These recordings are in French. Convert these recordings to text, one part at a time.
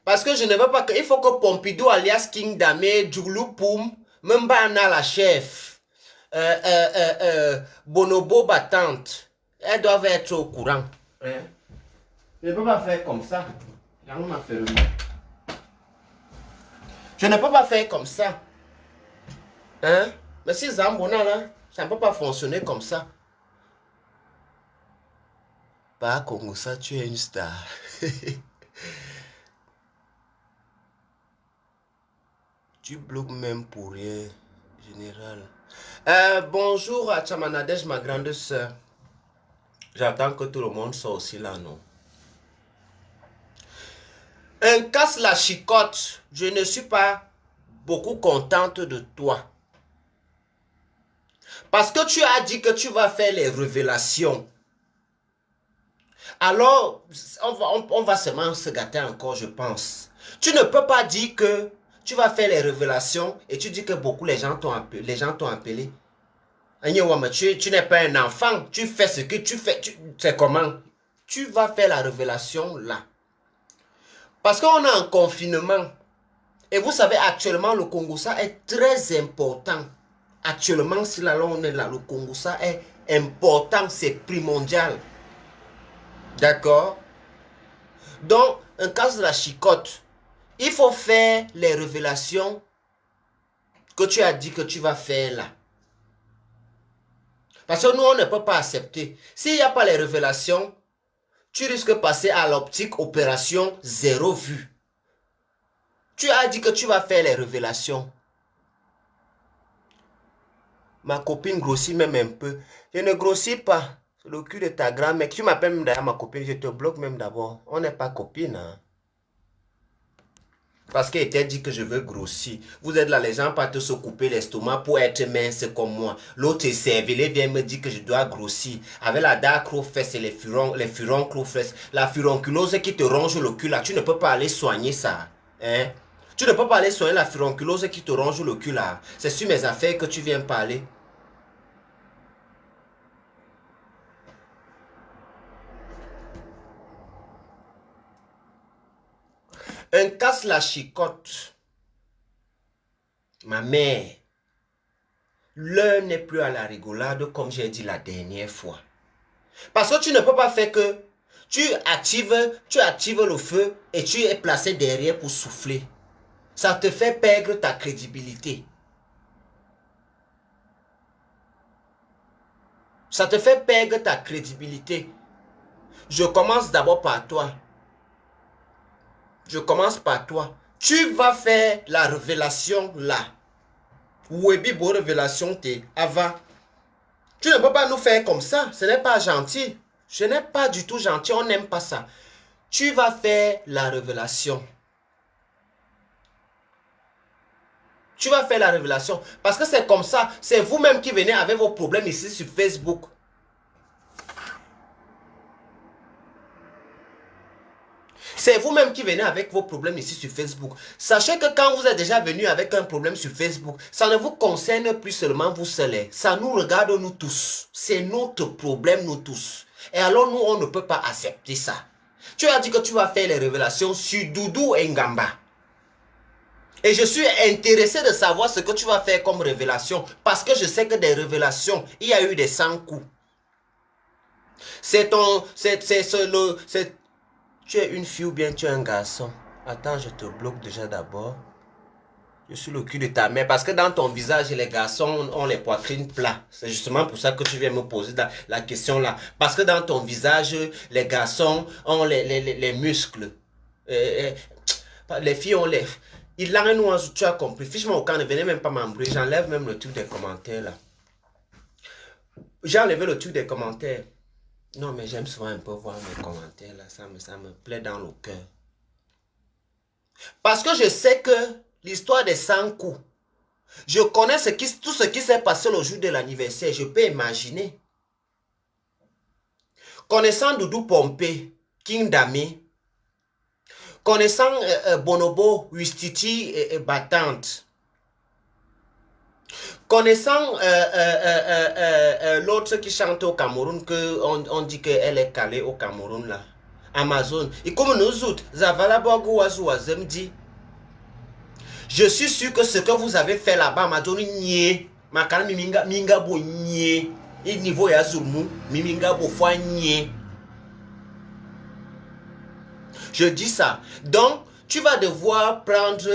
Parce que je ne veux pas que... Il faut que Pompidou alias King Damé, Djoulou Poum, Mbana la chef, Bonobo battante, elles doivent être au courant. Hein? Je ne peux pas faire comme ça. Je ne peux pas faire comme ça. Hein? Mais si Zambona là, ça ne peut pas fonctionner comme ça. Pas comme ça, tu es une star. Tu bloques même pour rien, général. Bonjour à Chamanadej, ma grande soeur. J'attends que tout le monde soit aussi là, non? Un casse la chicotte. Je ne suis pas beaucoup contente de toi. Parce que tu as dit que tu vas faire les révélations. Alors, on va seulement se gâter encore, je pense. Tu ne peux pas dire que tu vas faire les révélations et tu dis que beaucoup les gens t'ont appelé. Tu n'es pas un enfant, tu fais ce que tu fais. C'est comment? Tu vas faire la révélation là. Parce qu'on est en confinement. Et vous savez, actuellement, le Congo-Ça est très important. Actuellement, si là, on est là, le Congo-Ça est important, c'est primordial. D'accord? Donc, en cas de la chicotte, il faut faire les révélations que tu as dit que tu vas faire là. Parce que nous, on ne peut pas accepter. S'il n'y a pas les révélations, tu risques de passer à l'optique opération zéro vue. Tu as dit que tu vas faire les révélations. Ma copine grossit même un peu. Je ne grossis pas. C'est le cul de ta grand-mère. Tu m'appelles même d'ailleurs ma copine. Je te bloque même d'abord. On n'est pas copine. Hein? Parce qu'elle t'a dit que je veux grossir. Vous êtes là, les gens partent se couper l'estomac pour être mince comme moi. L'autre est cervelé, vient me dire que je dois grossir. Avec la dacro-fesse et les furonclo-fesses. La furonculose qui te ronge le cul là, tu ne peux pas aller soigner ça. Hein? Tu ne peux pas aller soigner la furonculose qui te ronge le cul là. C'est sur mes affaires que tu viens parler. Un casse la chicotte. Ma mère. L'heure n'est plus à la rigolade comme j'ai dit la dernière fois. Parce que tu ne peux pas faire que tu actives le feu et tu es placé derrière pour souffler. Ça te fait perdre ta crédibilité. Ça te fait perdre ta crédibilité. Je commence d'abord par toi. Je commence par toi. Tu vas faire la révélation là. Webi bo révélation te ava. Tu ne peux pas nous faire comme ça. Ce n'est pas gentil. Ce n'est pas du tout gentil. On n'aime pas ça. Tu vas faire la révélation. Tu vas faire la révélation. Parce que c'est comme ça. C'est vous-même qui venez avec vos problèmes ici sur Facebook. C'est vous-même qui venez avec vos problèmes ici sur Facebook. Sachez que quand vous êtes déjà venu avec un problème sur Facebook, ça ne vous concerne plus seulement vous seuls. Ça nous regarde nous tous. C'est notre problème nous tous. Et alors nous, on ne peut pas accepter ça. Tu as dit que tu vas faire les révélations sur Doudou Ngamba. Et je suis intéressé de savoir ce que tu vas faire comme révélation. Parce que je sais que des révélations, il y a eu des 100 coups. Tu es une fille ou bien tu es un garçon? Attends, je te bloque déjà d'abord. Je suis le cul de ta mère. Parce que dans ton visage, les garçons ont les poitrines plats. C'est justement pour ça que tu viens me poser la question là. Parce que dans ton visage, les garçons ont les muscles. Les filles ont les... Il l'a nous, tu as compris. Fiche-moi au camp, ne venez même pas m'embrouiller. J'enlève même le truc des commentaires là. J'ai enlevé le truc des commentaires. Non, mais j'aime souvent un peu voir mes commentaires là. Ça me plaît dans le cœur. Parce que je sais que l'histoire des 100 coups, je connais tout ce qui s'est passé le jour de l'anniversaire. Je peux imaginer. Connaissant Doudou Pompé, King Dami, connaissant Bonobo, Wistiti et Battante, connaissant l'autre qui chante au Cameroun, on dit qu'elle est calée au Cameroun là. Amazon. Et comme nous autres, dit, je suis sûr que ce que vous avez fait là-bas m'a donné nié. Ma kana minga bo nié. Et niveau ya zulmu, minga bo foi nié. Je dis ça. Donc, tu vas devoir prendre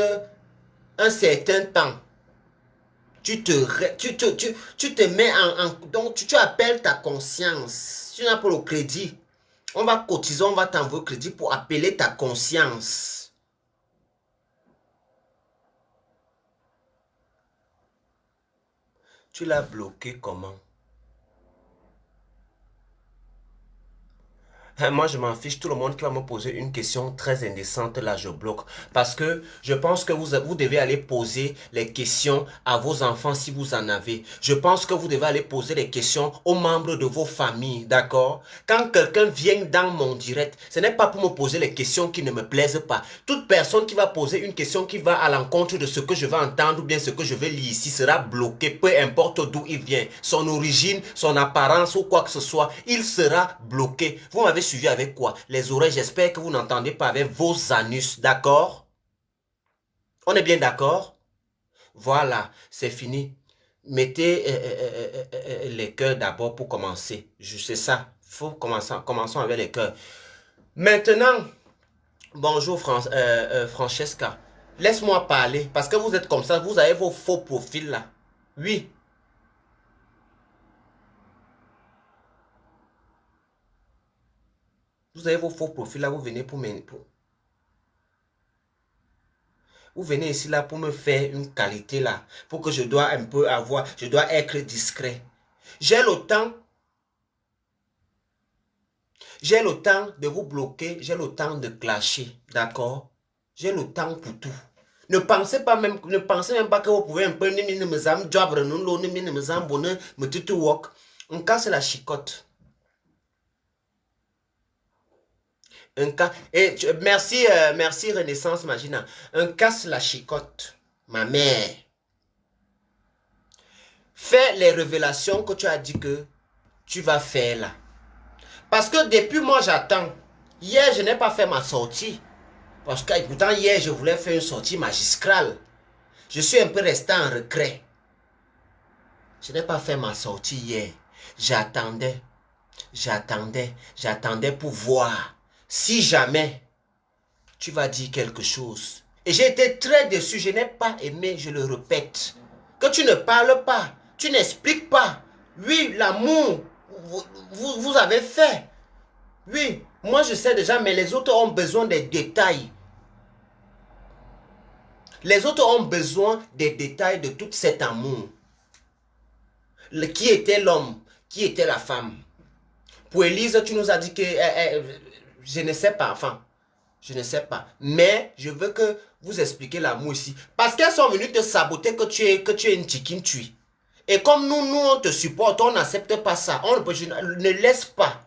un certain temps. Tu te mets donc tu appelles ta conscience. Tu n'as pas le crédit. On va cotiser, on va t'envoyer crédit pour appeler ta conscience. Tu l'as bloqué comment? Moi, je m'en fiche. Tout le monde qui va me poser une question très indécente, là, je bloque. Parce que je pense que vous devez aller poser les questions à vos enfants si vous en avez. Je pense que vous devez aller poser les questions aux membres de vos familles, d'accord? Quand quelqu'un vient dans mon direct, ce n'est pas pour me poser les questions qui ne me plaisent pas. Toute personne qui va poser une question qui va à l'encontre de ce que je vais entendre ou bien ce que je vais lire ici sera bloqué, peu importe d'où il vient. Son origine, son apparence ou quoi que ce soit, il sera bloqué. Vous m'avez suivi avec quoi? Les oreilles, j'espère que vous n'entendez pas avec vos anus, d'accord? On est bien d'accord? Voilà, c'est fini. Mettez les cœurs d'abord pour commencer. C'est ça. Faut commençons avec les cœurs. Maintenant, bonjour Francesca. Laisse-moi parler parce que vous êtes comme ça. Vous avez vos faux profils là. Oui. Vous avez vos faux profils là. Vous venez Vous venez ici là pour me faire une qualité là. Pour que je dois un peu avoir. Je dois être discret. J'ai le temps. J'ai le temps de vous bloquer. J'ai le temps de clasher. D'accord? J'ai le temps pour tout. Ne pensez même pas que vous pouvez un peu on casse la chicote. Merci, merci Renaissance Magina. Un casse la chicote, ma mère. Fais les révélations que tu as dit que tu vas faire là. Parce que depuis moi j'attends. Hier je n'ai pas fait ma sortie. Parce que pourtant hier je voulais faire une sortie magistrale. Je suis un peu resté en regret. Je n'ai pas fait ma sortie hier. J'attendais pour voir si jamais tu vas dire quelque chose. Et j'ai été très déçu, je n'ai pas aimé, je le répète. Que tu ne parles pas, tu n'expliques pas. Oui, l'amour, vous avez fait. Oui, moi je sais déjà, mais les autres ont besoin des détails. Les autres ont besoin des détails de tout cet amour. Qui était l'homme? Qui était la femme? Pour Élise, tu nous as dit que... je ne sais pas, enfin... Je ne sais pas. Mais je veux que vous expliquiez l'amour ici. Parce qu'elles sont venues te saboter que tu es une chicken tue. Et comme nous, on te supporte, on n'accepte pas ça. Ne laisse pas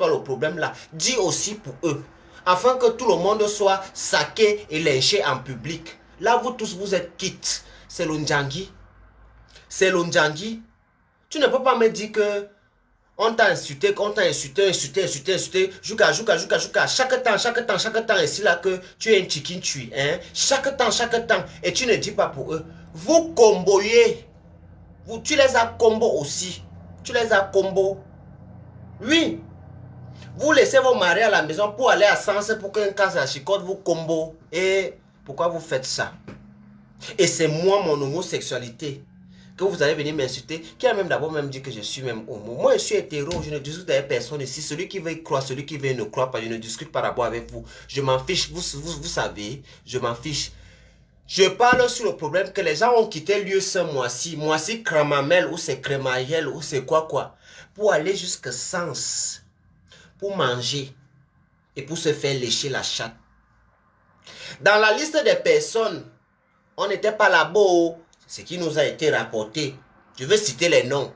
le problème là. Dis aussi pour eux. Afin que tout le monde soit saqué et lynché en public. Là, vous tous, vous êtes quittes. C'est l'Ondjangi. C'est l'Ondjangi. Tu ne peux pas me dire que on t'a insulté, jusqu'à chaque temps, ici là que tu es un chicken tue, hein? Chaque temps, et tu ne dis pas pour eux. Vous comboyez, tu les as combo aussi, oui. Vous laissez vos maris à la maison pour aller à Sens pour qu'un casse à chicote vous combo. Et pourquoi vous faites ça? Et c'est moi, mon homosexualité, que vous allez venir m'insulter, qui a même d'abord même dit que je suis même homo. Moi, je suis hétéro, je ne discute avec personne ici. Celui qui veut y croire, celui qui veut ne croire pas, je ne discute par rapport avec vous. Je m'en fiche, vous savez, je m'en fiche. Je parle sur le problème que les gens ont quitté lieu ce mois-ci Cramamel, ou c'est Crémaïel, ou c'est quoi, pour aller jusqu'à Sens, pour manger, et pour se faire lécher la chatte. Dans la liste des personnes, on n'était pas là-bas. Ce qui nous a été rapporté. Je veux citer les noms.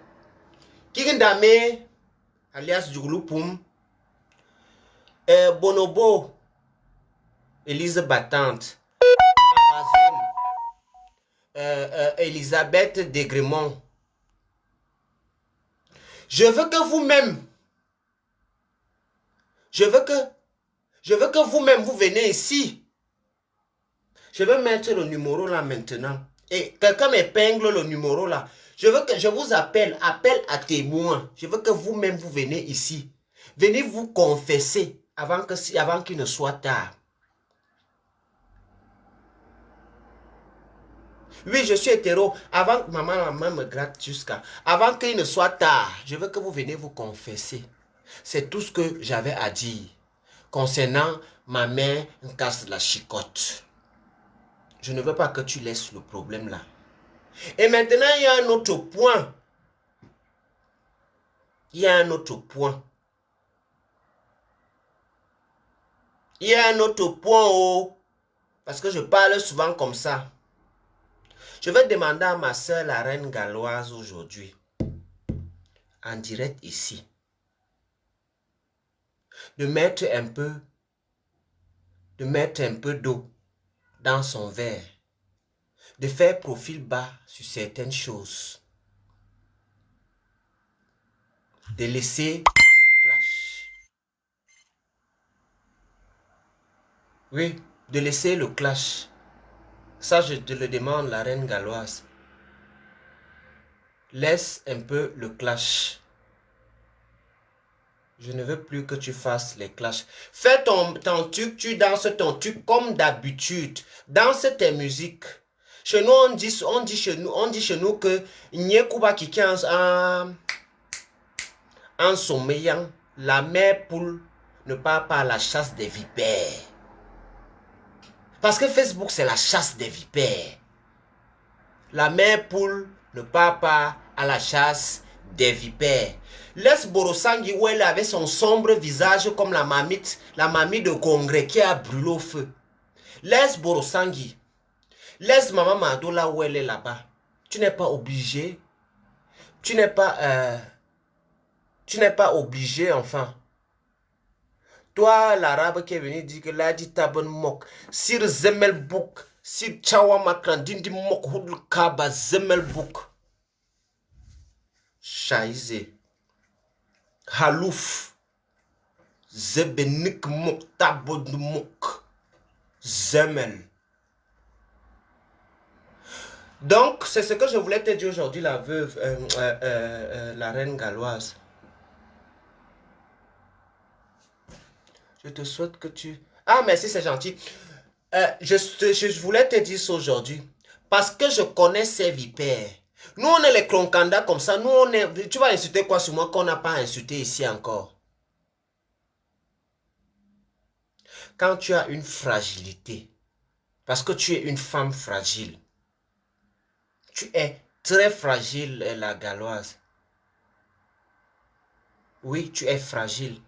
Kikindame, alias Djouloupoum, Bonobo, Élise Battante, Elisabeth Degremont. Je veux que vous-même, Je veux que vous-même, vous venez ici. Je vais mettre le numéro là maintenant. Et quelqu'un m'épingle le numéro là. Je veux que je vous appelle à témoin. Je veux que vous-même, vous venez ici. Venez vous confesser avant qu'il ne soit tard. Oui, je suis hétéro. Avant que maman me gratte jusqu'à... Avant qu'il ne soit tard, je veux que vous venez vous confesser. C'est tout ce que j'avais à dire. Concernant ma mère, une casse de la chicotte. Je ne veux pas que tu laisses le problème là. Et maintenant, il y a un autre point. Il y a un autre point. Il y a un autre point, oh. Parce que je parle souvent comme ça. Je vais demander à ma soeur, la reine galloise, aujourd'hui, en direct ici, de mettre un peu d'eau dans son verre, de faire profil bas sur certaines choses, de laisser le clash. Oui, de laisser le clash. Ça, je te le demande, la reine galloise. Laisse un peu le clash. Je ne veux plus que tu fasses les clashs. Fais ton truc, tu danses ton truc comme d'habitude. Danse tes musiques. Chez nous, on dit chez nous que Nyekuba qui en sommeillant, la mère poule ne part pas à la chasse des vipères. Parce que Facebook, c'est la chasse des vipères. La mère poule ne part pas à la chasse des vipères. Laisse Borosangi où elle avait son sombre visage comme la mamie de congrès qui a brûlé au feu. Laisse Borosangi. Laisse Maman Mado là où elle est là-bas. Tu n'es pas obligé. Tu n'es pas obligé, enfin. Toi, l'arabe qui est venu dire que là, dit tabon mok. Sir Zemelbouk. Sir Chawamakran. Dindi mok hudl kaba Zemelbouk. Chaïse. Halouf. Zebenik mok tabod mok. Zemel. Donc, c'est ce que je voulais te dire aujourd'hui, la veuve, la reine galloise. Je te souhaite que tu... Ah, merci, c'est gentil. Je voulais te dire ça aujourd'hui. Parce que je connais ces vipères. Nous, on est les cloncandats comme ça. Nous, on est... Tu vas insulter quoi sur moi qu'on n'a pas insulté ici encore? Quand tu as une fragilité, parce que tu es une femme fragile, tu es très fragile, la galloise. Oui, tu es fragile.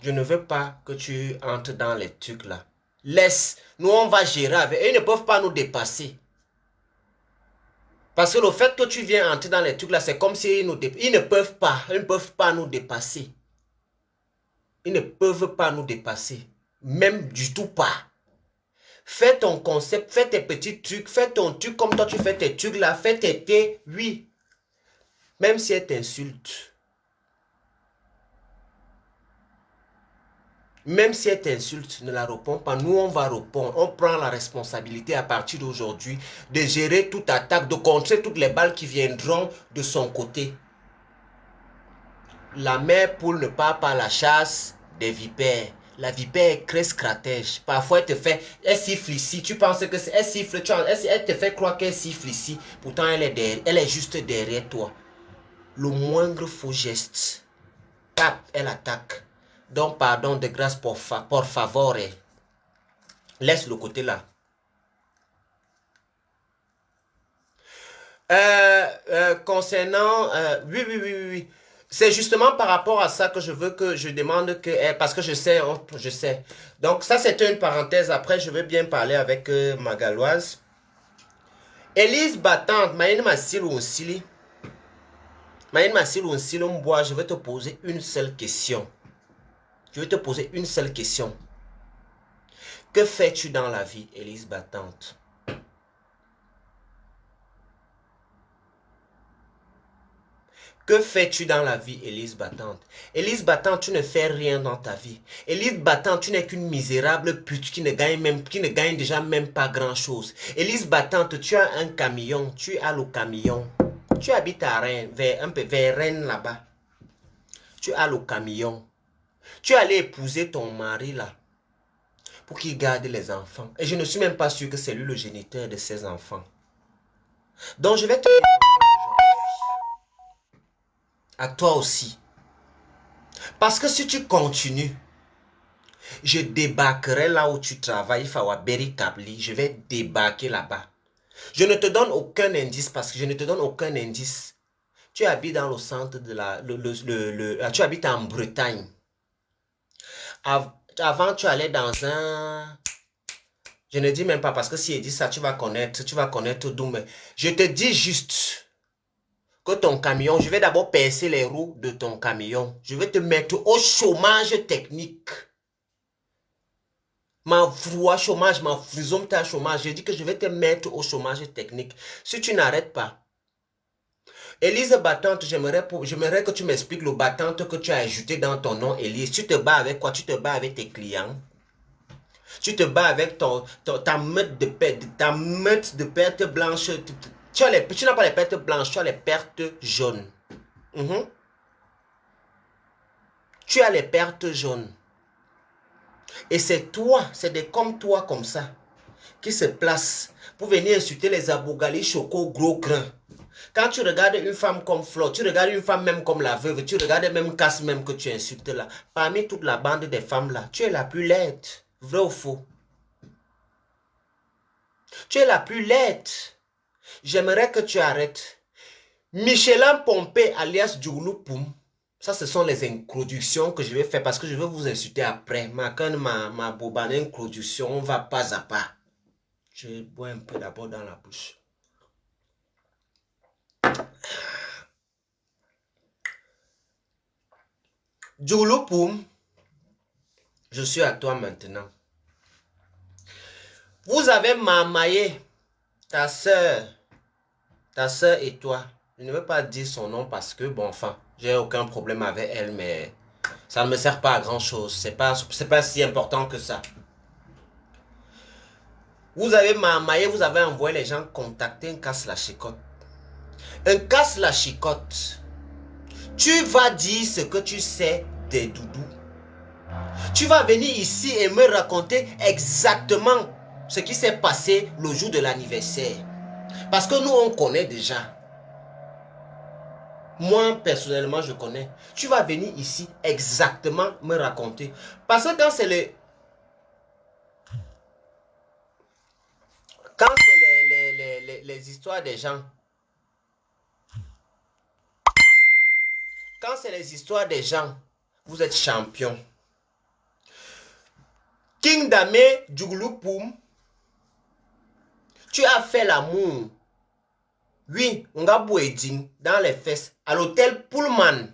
Je ne veux pas que tu entres dans les trucs là. Laisse. Nous, on va gérer avec. Ils ne peuvent pas nous dépasser. Parce que le fait que tu viens entrer dans les trucs là, c'est comme si ils ne peuvent pas nous dépasser. Ils ne peuvent pas nous dépasser. Même du tout pas. Fais ton concept, fais tes petits trucs, fais ton truc comme toi tu fais tes trucs là, fais tes thés, oui. Même si elle t'insulte. Même si elle t'insulte, ne la réponds pas. Nous, on va répondre. On prend la responsabilité à partir d'aujourd'hui de gérer toute attaque, de contrer toutes les balles qui viendront de son côté. La mère poule ne part pas à la chasse des vipères. La vipère est très stratège. Parfois, elle siffle ici. Tu penses que c'est... Elle siffle, elle te fait croire qu'elle siffle ici. Pourtant, elle est juste derrière toi. Le moindre faux geste. Pap, elle attaque. Donc, pardon de grâce, por favor. Laisse le côté là. Concernant... oui. C'est justement par rapport à ça que je veux que je demande que... Parce que je sais. Donc, ça, c'était une parenthèse. Après, je vais bien parler avec ma galloise. Élise Battante, Maïne Massilo Onsili. Maïne Massilo Onsili, je vais te poser une seule question. Je vais te poser une seule question. Que fais-tu dans la vie, Élise Battante? Que fais-tu dans la vie, Élise Battante? Élise Battante, tu ne fais rien dans ta vie. Élise Battante, tu n'es qu'une misérable pute qui ne gagne déjà même pas grand-chose. Élise Battante, tu as un camion, tu as le camion. Tu habites à Rennes, un peu vers Rennes là-bas. Tu as le camion. Tu es allé épouser ton mari là pour qu'il garde les enfants. Et je ne suis même pas sûr que c'est lui le géniteur de ces enfants. Donc je vais te dire à toi aussi. Parce que si tu continues, je débarquerai là où tu travailles, Fawaberi Kabli, je vais débarquer là-bas. Je ne te donne aucun indice parce que je ne te donne aucun indice. Tu habites dans le centre de la... tu habites en Bretagne. Avant, tu allais dans un... Je ne dis même pas parce que si il dit ça, tu vas connaître d'où. Mais je te dis juste que ton camion, je vais d'abord percer les roues de ton camion. Je vais te mettre au chômage technique. Ma froid chômage, ma frison ta chômage. Je dis que je vais te mettre au chômage technique. Si tu n'arrêtes pas. Élise Battante, j'aimerais que tu m'expliques le Battante que tu as ajouté dans ton nom, Élise. Tu te bats avec quoi? Tu te bats avec tes clients. Tu te bats avec ta meute de pertes blanches. Tu n'as pas les pertes blanches, tu as les pertes jaunes. Tu as les pertes jaunes. Et c'est toi, c'est des comme toi comme ça, qui se placent pour venir insulter les abougali choco gros grains. Quand tu regardes une femme comme Flo, tu regardes une femme même comme la veuve, tu regardes même Casse même que tu insultes là. Parmi toute la bande des femmes là, tu es la plus laide. Vrai ou faux? Tu es la plus laide. J'aimerais que tu arrêtes. Michelin Pompé alias Djouloupoum. Ça, ce sont les introductions que je vais faire parce que je vais vous insulter après. Ma bobane introduction, on va pas à pas. Je bois un peu d'abord dans la bouche. Djouloupoum, je suis à toi maintenant. Vous avez mamaillé ta soeur et toi. Je ne veux pas dire son nom parce que, bon, enfin, j'ai aucun problème avec elle, mais ça ne me sert pas à grand chose. C'est pas si important que ça. Vous avez mamaillé, vous avez envoyé les gens contacter un casse la chicotte. Un casse la chicotte. Tu vas dire ce que tu sais des doudous. Tu vas venir ici et me raconter exactement ce qui s'est passé le jour de l'anniversaire. Parce que nous, on connaît déjà. Moi, personnellement, je connais. Tu vas venir ici exactement me raconter. Parce que quand c'est les... Quand c'est les histoires des gens... Quand c'est les histoires des gens, vous êtes champion. King Dame Djouloupoum, tu as fait l'amour. Oui, on a bouéding dans les fesses à l'hôtel Pullman.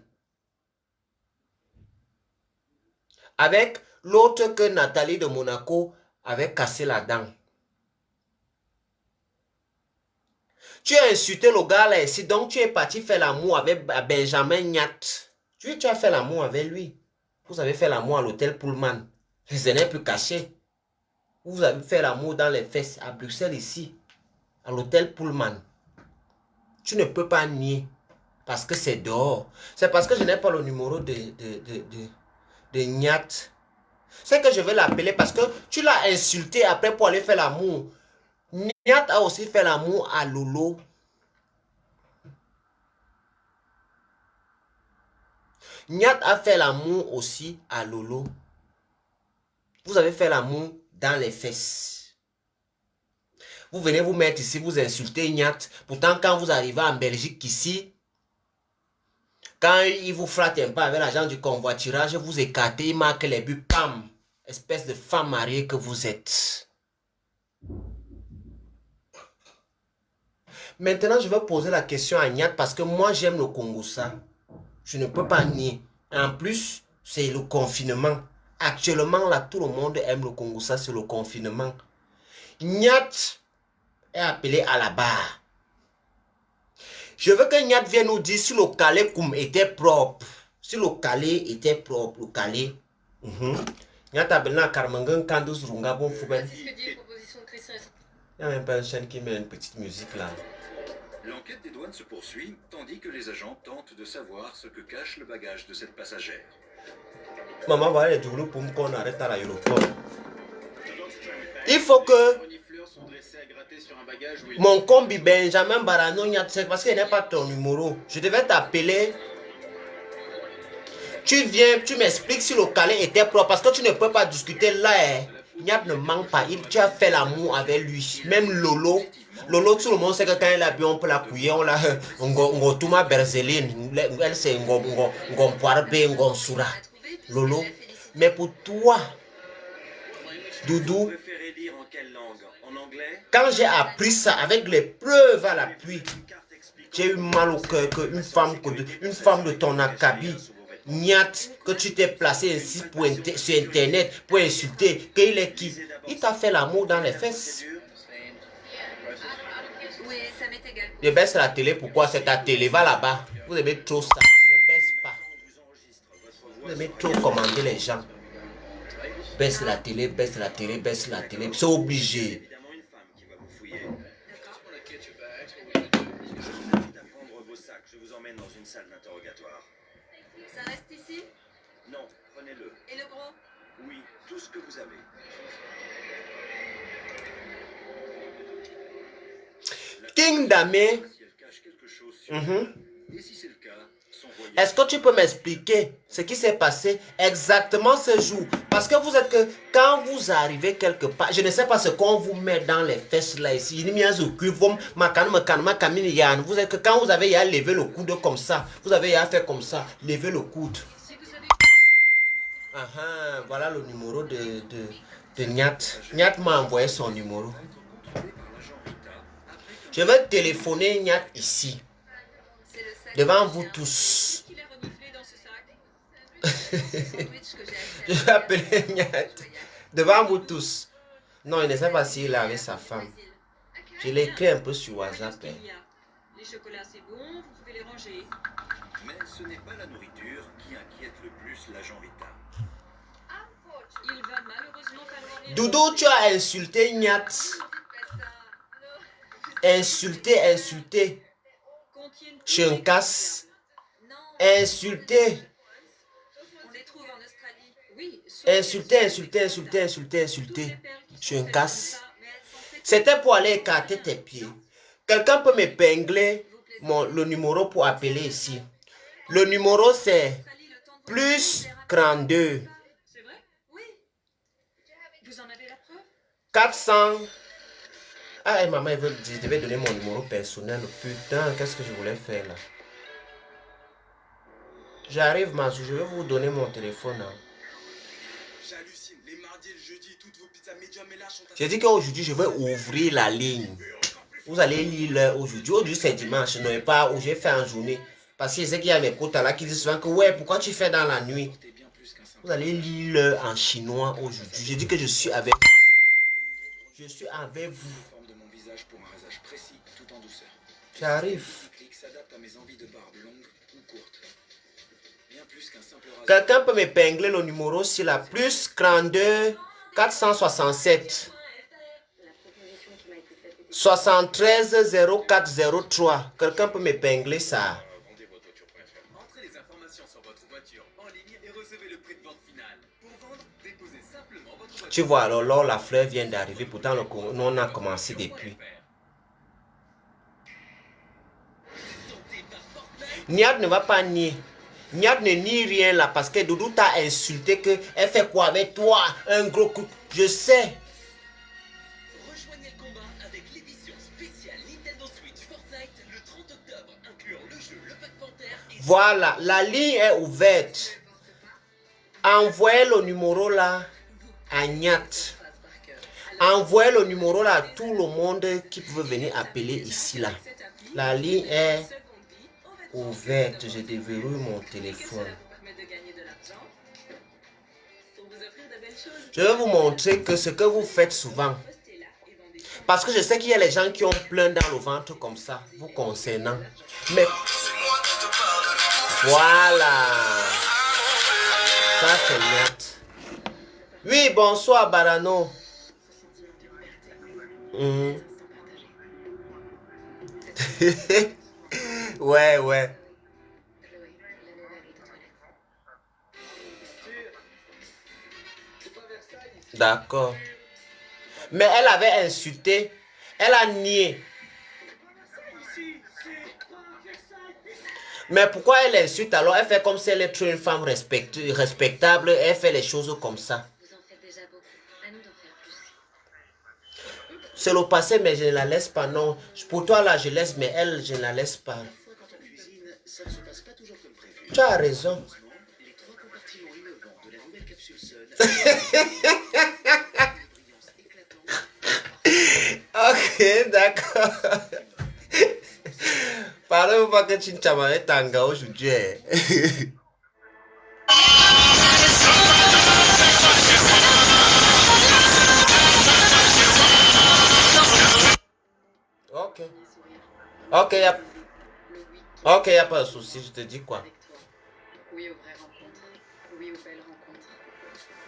Avec l'autre que Nathalie de Monaco avait cassé la dent. Tu as insulté le gars là ici, donc tu es parti faire l'amour avec Benjamin Nyat. Tu as fait l'amour avec lui. Vous avez fait l'amour à l'hôtel Pullman. Ce n'est plus caché. Vous avez fait l'amour dans les fesses à Bruxelles ici, à l'hôtel Pullman. Tu ne peux pas nier parce que c'est dehors. C'est parce que je n'ai pas le numéro de Nyat. C'est que je vais l'appeler parce que tu l'as insulté après pour aller faire l'amour. Nyat a aussi fait l'amour à Lolo. Nyat a fait l'amour aussi à Lolo. Vous avez fait l'amour dans les fesses. Vous venez vous mettre ici, vous insultez Nyat. Pourtant, quand vous arrivez en Belgique ici, quand il vous frappe un peu avec l'agent du convoiturage, vous écartez, il marque les buts, pam. Espèce de femme mariée que vous êtes. Maintenant, je vais poser la question à Nyat parce que moi, j'aime le Kongoussa. Je ne peux pas nier. En plus, c'est le confinement. Actuellement, là, tout le monde aime le Kongoussa, c'est le confinement. Nyat est appelé à la barre. Je veux que Niat vienne nous dire si le calé comme était propre. Si le calé était propre, le calé. Niat a besoin de Carmangan Kandus Runga bon Fouben. Il y a même pas une chaîne qui met une petite musique là. L'enquête des douanes se poursuit, tandis que les agents tentent de savoir ce que cache le bagage de cette passagère. Maman va aller du groupe pour qu'on arrête à l'aéroport. Il faut que mon combi Benjamin Barano, parce qu'il n'est pas ton numéro. Je devais t'appeler. Tu viens, tu m'expliques si le calé était propre. Parce que tu ne peux pas discuter là. Niat ne manque pas. Tu as fait l'amour avec lui. Même Lolo. Lolo, tout le monde sait que quand il a bu, on peut la couiller. On l'a. On touma berzeline. Elle c'est on poarbe, on soura. Lolo. Mais pour toi, Doudou, quand j'ai appris ça avec les preuves à l'appui, j'ai eu mal au cœur qu'une femme de ton acabit, Niat, que tu t'es placé ainsi sur internet pour insulter, qu'il est qui? Il t'a fait l'amour dans les fesses. Je baisse la télé, pourquoi? C'est ta télé, va là-bas. Vous aimez trop ça, ne baisse pas. Vous aimez trop commander les gens. Baisse la télé, baisse la télé, baisse la télé. C'est obligé. Je vous emmène dans une salle d'interrogatoire. Ça reste ici? Non, prenez-le. Et le gros? Oui, tout ce que vous avez. King Damé. Si elle cache quelque chose sur elle, et si c'est le cas, son voyage... Est-ce que tu peux m'expliquer ce qui s'est passé exactement ce jour? Parce que vous êtes que quand vous arrivez quelque part, je ne sais pas ce qu'on vous met dans les fesses là ici. Vous êtes que quand vous avez à lever le coude comme ça, vous avez à faire comme ça, lever le coude. Voilà le numéro de Niat. Niat m'a envoyé son numéro. Je vais téléphoner Niat ici. Devant vous tous. Je vais appeler Niat. Devant vous tous. Non, il ne sait pas s'il est avec sa femme. Je l'ai écrit un peu sur WhatsApp. Les chocolats, c'est bon, vous pouvez les ranger. Mais ce n'est pas la nourriture qui inquiète le plus l'agent Rita. Il va malheureusement falloir les... Doudou, tu as insulté Niat. Insulté. Chenkas. Insulté. On les trouve en Australie. Oui, Insulté. Chenkas. C'était pour aller écarter tes pieds. Quelqu'un peut m'épingler le numéro pour appeler ici. Le numéro c'est plus 32. C'est vrai? Oui. Vous en avez la preuve? 400. Ah, maman, je devais donner mon numéro personnel. Putain, qu'est-ce que je voulais faire là? J'arrive, Mazou, je vais vous donner mon téléphone. Hein. J'hallucine. Les mardis et le jeudi, toutes vos pizzas médium et larges sont... J'ai dit qu'aujourd'hui, je vais ouvrir la ligne. Vous allez lire l'heure aujourd'hui. Aujourd'hui, c'est dimanche, non pas où j'ai fait en journée. Parce que je sais qu'il y a mes potes là qui disent souvent que ouais, pourquoi tu fais dans la nuit? Vous allez lire l'heure en chinois aujourd'hui. J'ai dit que je suis avec vous. Je suis avec vous. Forme de mon visage pour un rasage précis, tout en douceur. J'arrive. S'adapte à mes envies de barbe longue ou courte. Bien plus qu'un simple rasage. Quelqu'un peut m'épingler le numéro sur la plus 32 467 73 0403. Quelqu'un peut m'épingler ça. Vendez votre voiture préférée. Entrez les informations sur votre voiture en ligne et recevez le prix de vente final. Pour vendre, déposez simplement votre voiture. Tu vois, alors la fleur vient d'arriver. Pourtant, nous on a commencé depuis. Niad ne va pas nier. Niad ne nie rien là parce que Doudou t'a insulté que elle fait quoi avec toi? Un gros coup. Je sais. Rejoignez le combat avec l'édition spéciale Nintendo Switch Fortnite le 30 octobre, incluant le jeu, le Black Panther et... Voilà, la ligne est ouverte. Envoyez le numéro là à Niat. Envoyez le numéro là à tout le monde qui peut venir appeler ici là. La ligne est ouverte. Je déverrouille mon téléphone. Je vais vous montrer que ce que vous faites souvent. Parce que je sais qu'il y a les gens qui ont plein dans le ventre comme ça, vous concernant. Mais voilà. Ça, c'est net. Oui, bonsoir, Barano. Ouais, ouais. D'accord. Mais elle avait insulté. Elle a nié. Mais pourquoi elle insulte alors? Elle fait comme si elle était une femme respectable. Elle fait les choses comme ça. Vous en faites déjà beaucoup. À nous d'en faire plus. C'est le passé, mais je ne la laisse pas. Non. Pour toi, là, je laisse, mais elle, je ne la laisse pas. Quand on cuisine, ça ne se passe pas toujours comme prévu. Tu as raison. Les 3 compartiments innovants de la nouvelle capsule Sun. Ok, d'accord. Parle-moi pas que tu ne t'as pas tanga aujourd'hui. Ok. Ok, ok, y a pas de souci. Je te dis quoi. Avec toi. Oui aux vraies rencontres. Oui aux belles rencontres.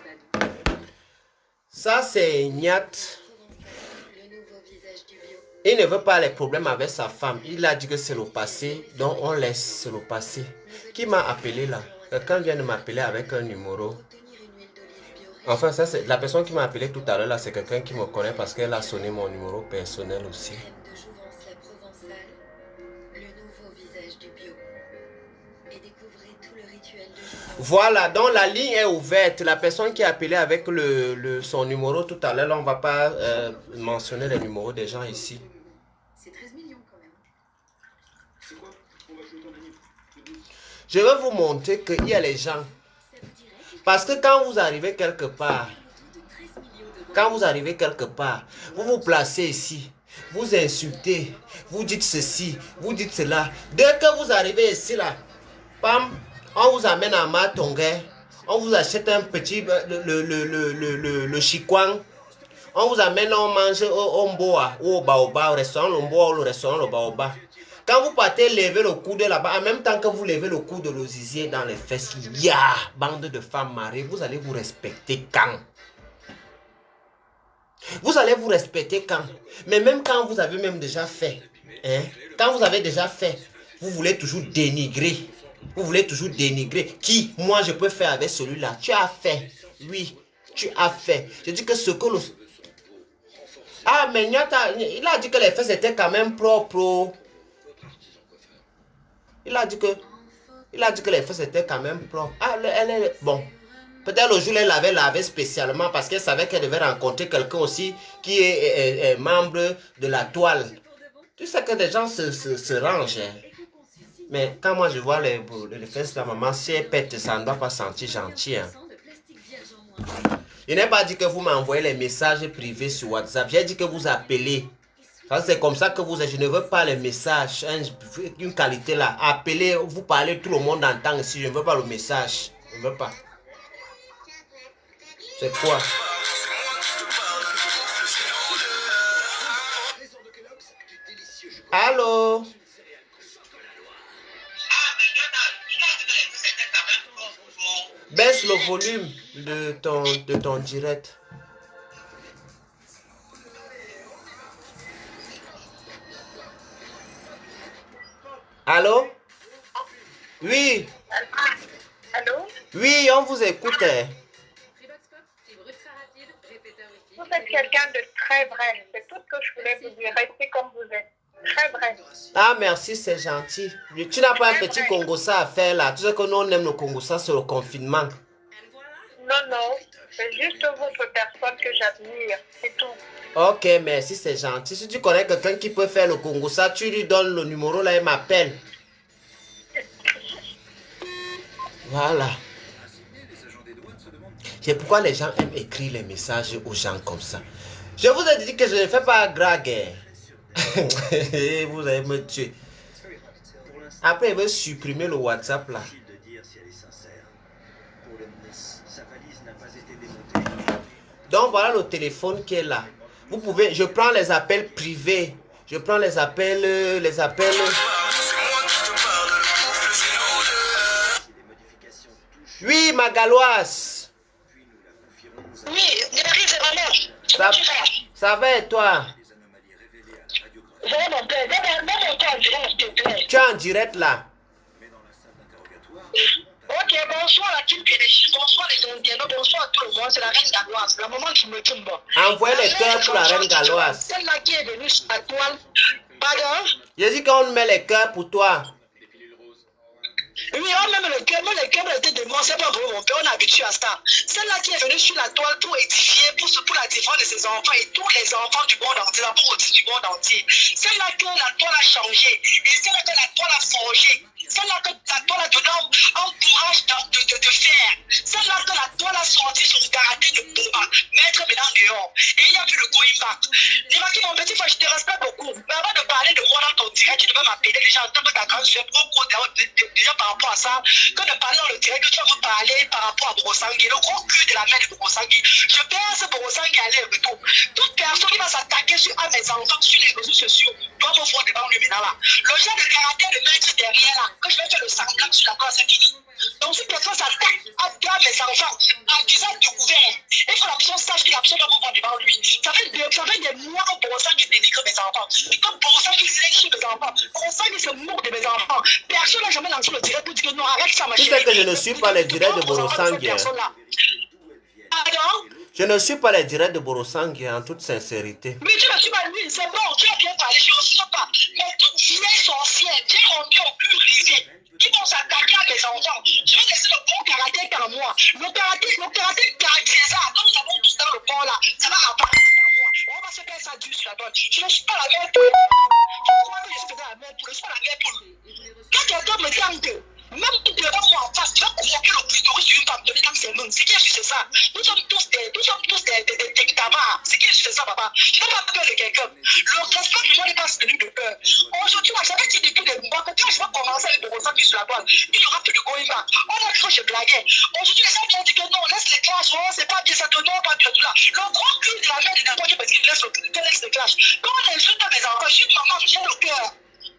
Badou. Ça, c'est Niat. Le nouveau visage du bio. Il ne veut pas les problèmes avec sa femme. Il a dit que c'est le passé, donc on laisse le passé. Qui m'a appelé là? Quelqu'un vient de m'appeler avec un numéro. Obtenir une huile d'olive bio. Enfin, ça c'est la personne qui m'a appelé tout à l'heure là, c'est quelqu'un qui me connaît parce qu'elle a sonné mon numéro personnel aussi. Crème de jouvence la provençale. Le nouveau visage du bio. Et découvrez tout le rituel de jouvence. Voilà, donc la ligne est ouverte. La personne qui a appelé avec son numéro tout à l'heure, là, on ne va pas mentionner les numéros des gens ici. C'est 13 millions quand même. Je vais vous montrer qu'il y a les gens. Parce que quand vous arrivez quelque part, vous vous placez ici, vous insultez, vous dites ceci, vous dites cela. Dès que vous arrivez ici là, pam, on vous amène à Matongé, on vous achète un petit, le chikwang, on vous amène, on mange au Mboa ou au Baoba, au restaurant le Mboa ou le restaurant le Baoba. Quand vous partez lever le coude là-bas, en même temps que vous levez le coude de l'osizier dans les fesses, bande de femmes mariées, vous allez vous respecter quand? Vous allez vous respecter quand? Mais même quand vous avez même déjà fait, hein, quand vous avez déjà fait, vous voulez toujours dénigrer. Vous voulez toujours dénigrer. Qui? Moi, je peux faire avec celui-là. Tu as fait. Oui, tu as fait. Je dis que ce que le... Ah, mais il a dit que les fesses étaient quand même propres. Il a dit que les fesses étaient quand même propres. Ah, bon. Peut-être le jour, elle l'avait lavé spécialement parce qu'elle savait qu'elle devait rencontrer quelqu'un aussi qui est membre de la toile. Tu sais que des gens se rangent. Hein. Mais quand moi je vois les fesses de la maman, si elle pète, ça ne doit pas sentir gentil. Hein. Je n'ai pas dit que vous m'envoyez les messages privés sur WhatsApp. J'ai dit que vous appelez. C'est comme ça que vous êtes. Je ne veux pas les messages. Une qualité là. Appelez, vous parlez, tout le monde entend ici. Je ne veux pas le message. Je ne veux pas. C'est quoi? Allô? Baisse le volume de ton direct. Allô? Oui. Allô? Oui, on vous écoute. Vous êtes quelqu'un de très vrai. C'est tout ce que je voulais vous dire. Restez comme vous êtes. Très vrai. Ah, merci, c'est gentil. Tu n'as pas un petit Congossa à faire là. Tu sais que nous, on aime le Congossa sur le confinement. Non, non. C'est juste votre personne que j'admire. C'est tout. Ok, merci, c'est gentil. Si tu connais quelqu'un qui peut faire le Congossa, tu lui donnes le numéro là, il m'appelle. Voilà. C'est pourquoi les gens aiment écrire les messages aux gens comme ça. Je vous ai dit que je ne fais pas drague. Vous allez me tuer. Après, il veut supprimer le WhatsApp là. Donc voilà le téléphone qui est là. Vous pouvez, je prends les appels privés. Je prends les appels, Oui, ma galoise. Oui, Gabriel, c'est ma mère. Ça va et toi? Ça va, mon père. Donne mon temps en direct, s'il te plaît. Tu es en direct là. Ok, bonsoir la team PDG, bonsoir les Indiens, bonsoir à tout le monde, c'est la reine galloise, la maman qui me tombe. Envoyez les cœurs pour la reine galloise. Celle-là qui est venue sur la toile, pardon? J'ai dit qu'on met les cœurs pour toi. Oui, on même le cœur était de moi, c'est pas pour mon père, on est habitué à ça. Celle-là qui est venue sur la toile pour édifier, pour la défense de ses enfants et tous les enfants du monde entier, pour au-dessus du monde entier. Celle-là que la toile a changé, et celle-là que la toile a forgé. Celle-là que la toile a donné un courage de faire. Celle-là que la toile a sorti son karaté de combat. Mettre maintenant dehors. Et il n'y a plus de going back. Dis-moi mon petit frère, je te respecte beaucoup. Mais avant de parler de moi dans ton direct, tu devais m'appeler déjà en tant que ta grande soeur déjà par rapport à ça. Que de parler dans le direct, que tu vas me parler par rapport à Borosangui. Le gros cul de la mère de Borosangui. Je perds ce Borosangui à l'air et tout. Toute personne qui va s'attaquer à mes enfants sur les réseaux sociaux doit me voir devant lui maintenant là. Le genre de karaté de mettre derrière là. Que je vais faire le sanglant sur la place, c'est fini. Donc si quelqu'un s'attaque à mes enfants, en disant découvert, il faut que la personne sache qu'il a absolument pas devant lui. Ça fait des mois que Borosangui dénigre mes enfants. Comme Borosangui sur mes enfants, Borosangui se moque de mes enfants. Personne n'a jamais lancé le direct pour dire que non, arrête ça, ma Tu chérie. sais que je ne suis pas les directs de Borosangui. Pardon? Je ne suis pas les directs de Borosangui en toute sincérité. Mais tu ne suis pas lui, c'est bon, tu as bien parlé, je ne sais pas. Mais toutes vieilles sorcières, bien rendues au plus risé, qui vont s'attaquer à mes enfants. Je vais laisser le bon caractère en moi. Le caractère caractérisé, comme nous avons tous dans le corps là, ça va apparaître en moi. On va se faire ça dur sur la donne. Je ne suis pas la mère pour le je crois que je suis la mère pour le soir, la mère pour le. Quand quelqu'un me tente, même devant moi en face, tu vas convoquer le clitoris sur une femme, donner dans ses mains. C'est qui c'est ça? Nous sommes tous des tabacs. C'est qui c'est ça, papa? Tu n'as pas peur de quelqu'un. Le respect du monde n'est pas celui de peur. Aujourd'hui, moi, j'avais dit depuis des mois que quand je vais commencer avec le ressenti sur la toile, il n'y aura plus de going back. On a cru que je blaguais. Aujourd'hui, les gens qui ont dit que non, laisse les clashes, oh, c'est pas bien, ça te donne pas du tout là. Le grand cul de la mère de n'importe qui parce qu'il laisse les clashes. Quand on insulte mes enfants, je suis maman, j'ai le cœur.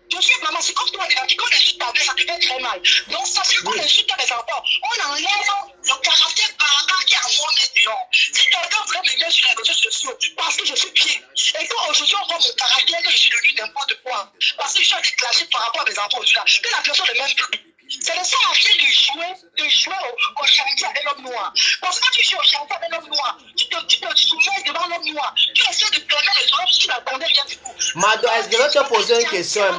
Je suis maman, c'est comme toi, quand on insulte ta mère, ça te fait très mal. Donc, ça, c'est qu'on insulte mes enfants. On enlève le caractère barbare qui est à moi maintenant. Si quelqu'un voulait me mettre sur les réseaux sociaux, parce que je suis pied, et qu'aujourd'hui, on voit mon caractère, que je suis devenu n'importe quoi, parce que je suis déclenché par rapport à mes enfants aujourd'hui, que la personne ne m'aime plus. Ça ne sert à rien de jouer au charité avec l'homme noir. Parce que quand tu joues au charité avec l'homme noir, tu te soumets devant l'homme noir. Tu essaies de permettre les hommes qui n'attendaient rien du tout. Mado, est-ce que je vais te poser une question?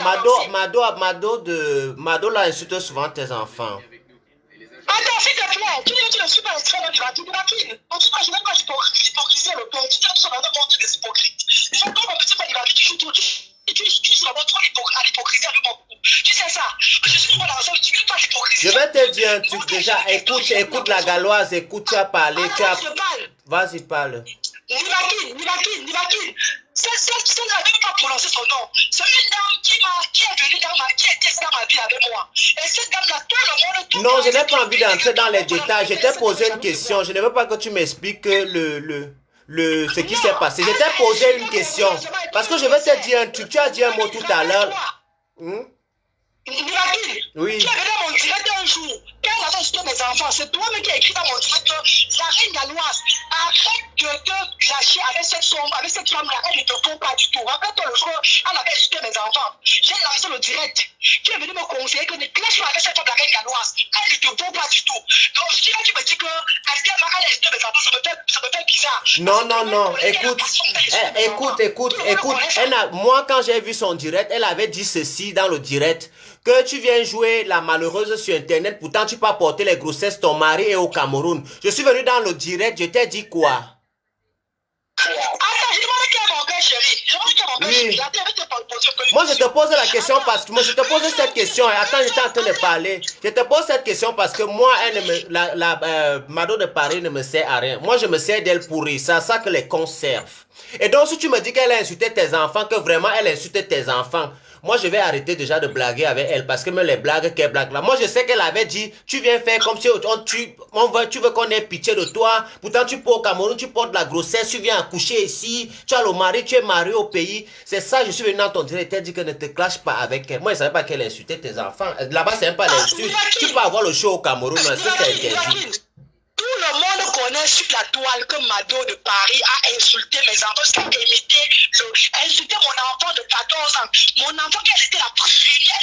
Mado là insulte souvent tes enfants. Attends, s'il te plaît, tu dis que tu ne suis pas l'extrême du Vakine. Donc, tu vois, je n'aime pas l'hypocrisie à l'auteur. Tu dis que tu vas vraiment des hypocrites. Déjà, quand mon petit frère du Vakine, tu joues tout. Tu seras trop à l'hypocrisie à l'humour. Tu sais ça. Je suis pas dans ça, tu veux pas l'hypocrisie. Je vais te dire un truc déjà. Écoute la galoise, écoute, tu as parlé. Vas-y, parle. Nivakine. Celle-là, je ne peux pas prononcer son nom. C'est une dame qui est venue qui était dans ma vie avec moi. Et cette dame-là, tout le monde... Non, je n'ai pas envie d'entrer dans les détails. Je t'ai posé une question. Je ne veux pas que tu m'expliques ce qui s'est passé. Je t'ai posé une question. Parce que je vais te dire un truc. Tu as dit un mot tout à l'heure. Oui. Tu avais dans mon direct un jour, quand elle avait insulté mes enfants, c'est toi-même qui as écrit dans mon direct que la reine galloise arrête de te lâcher avec cette femme-là, elle ne te faut pas du tout. Rappelle-toi le jour, elle avait insulté mes enfants. J'ai lancé le direct. Tu es venu me conseiller que ne clash pas avec cette femme, la reine galloise. Elle ne te vaut pas du tout. Donc, je dirais que tu me dis que elle a insulté mes enfants, ça me fait bizarre. Non. Écoute. Moi, quand j'ai vu son direct, elle avait dit ceci dans le direct. Que tu viens jouer la malheureuse sur Internet, pourtant tu peux porter les grossesses, ton mari est au Cameroun. Je suis venu dans le direct, je t'ai dit quoi? Attends, je demande qui est mon père chéri. Moi je te pose la question parce que moi je te pose cette question. Attends, j'étais en train de parler. Je te pose cette question parce que moi, Mado de Paris ne me sert à rien. Moi je me sers d'elle pour rire. C'est à ça que les cons servent. Et donc, si tu me dis qu'elle a insulté tes enfants, que vraiment elle a insulté tes enfants, moi, je vais arrêter déjà de blaguer avec elle parce que même les blagues qu'elle blague là. Moi, je sais qu'elle avait dit, tu viens faire comme si tu veux qu'on ait pitié de toi. Pourtant, tu pars au Cameroun, tu portes la grossesse, tu viens accoucher ici, tu as le mari, tu es marié au pays. C'est ça, je suis venu dans ton direct et dit que ne te clash pas avec elle. Moi, je ne savais pas qu'elle insultait tes enfants. Là-bas, c'est même pas l'insulte. Tu peux avoir le show au Cameroun, mais ça, c'est interdit. Tout le monde connaît sur la toile que Mado de Paris a insulté mes enfants, parce qu'elle insulté mon enfant de 14 ans. Mon enfant, elle était la première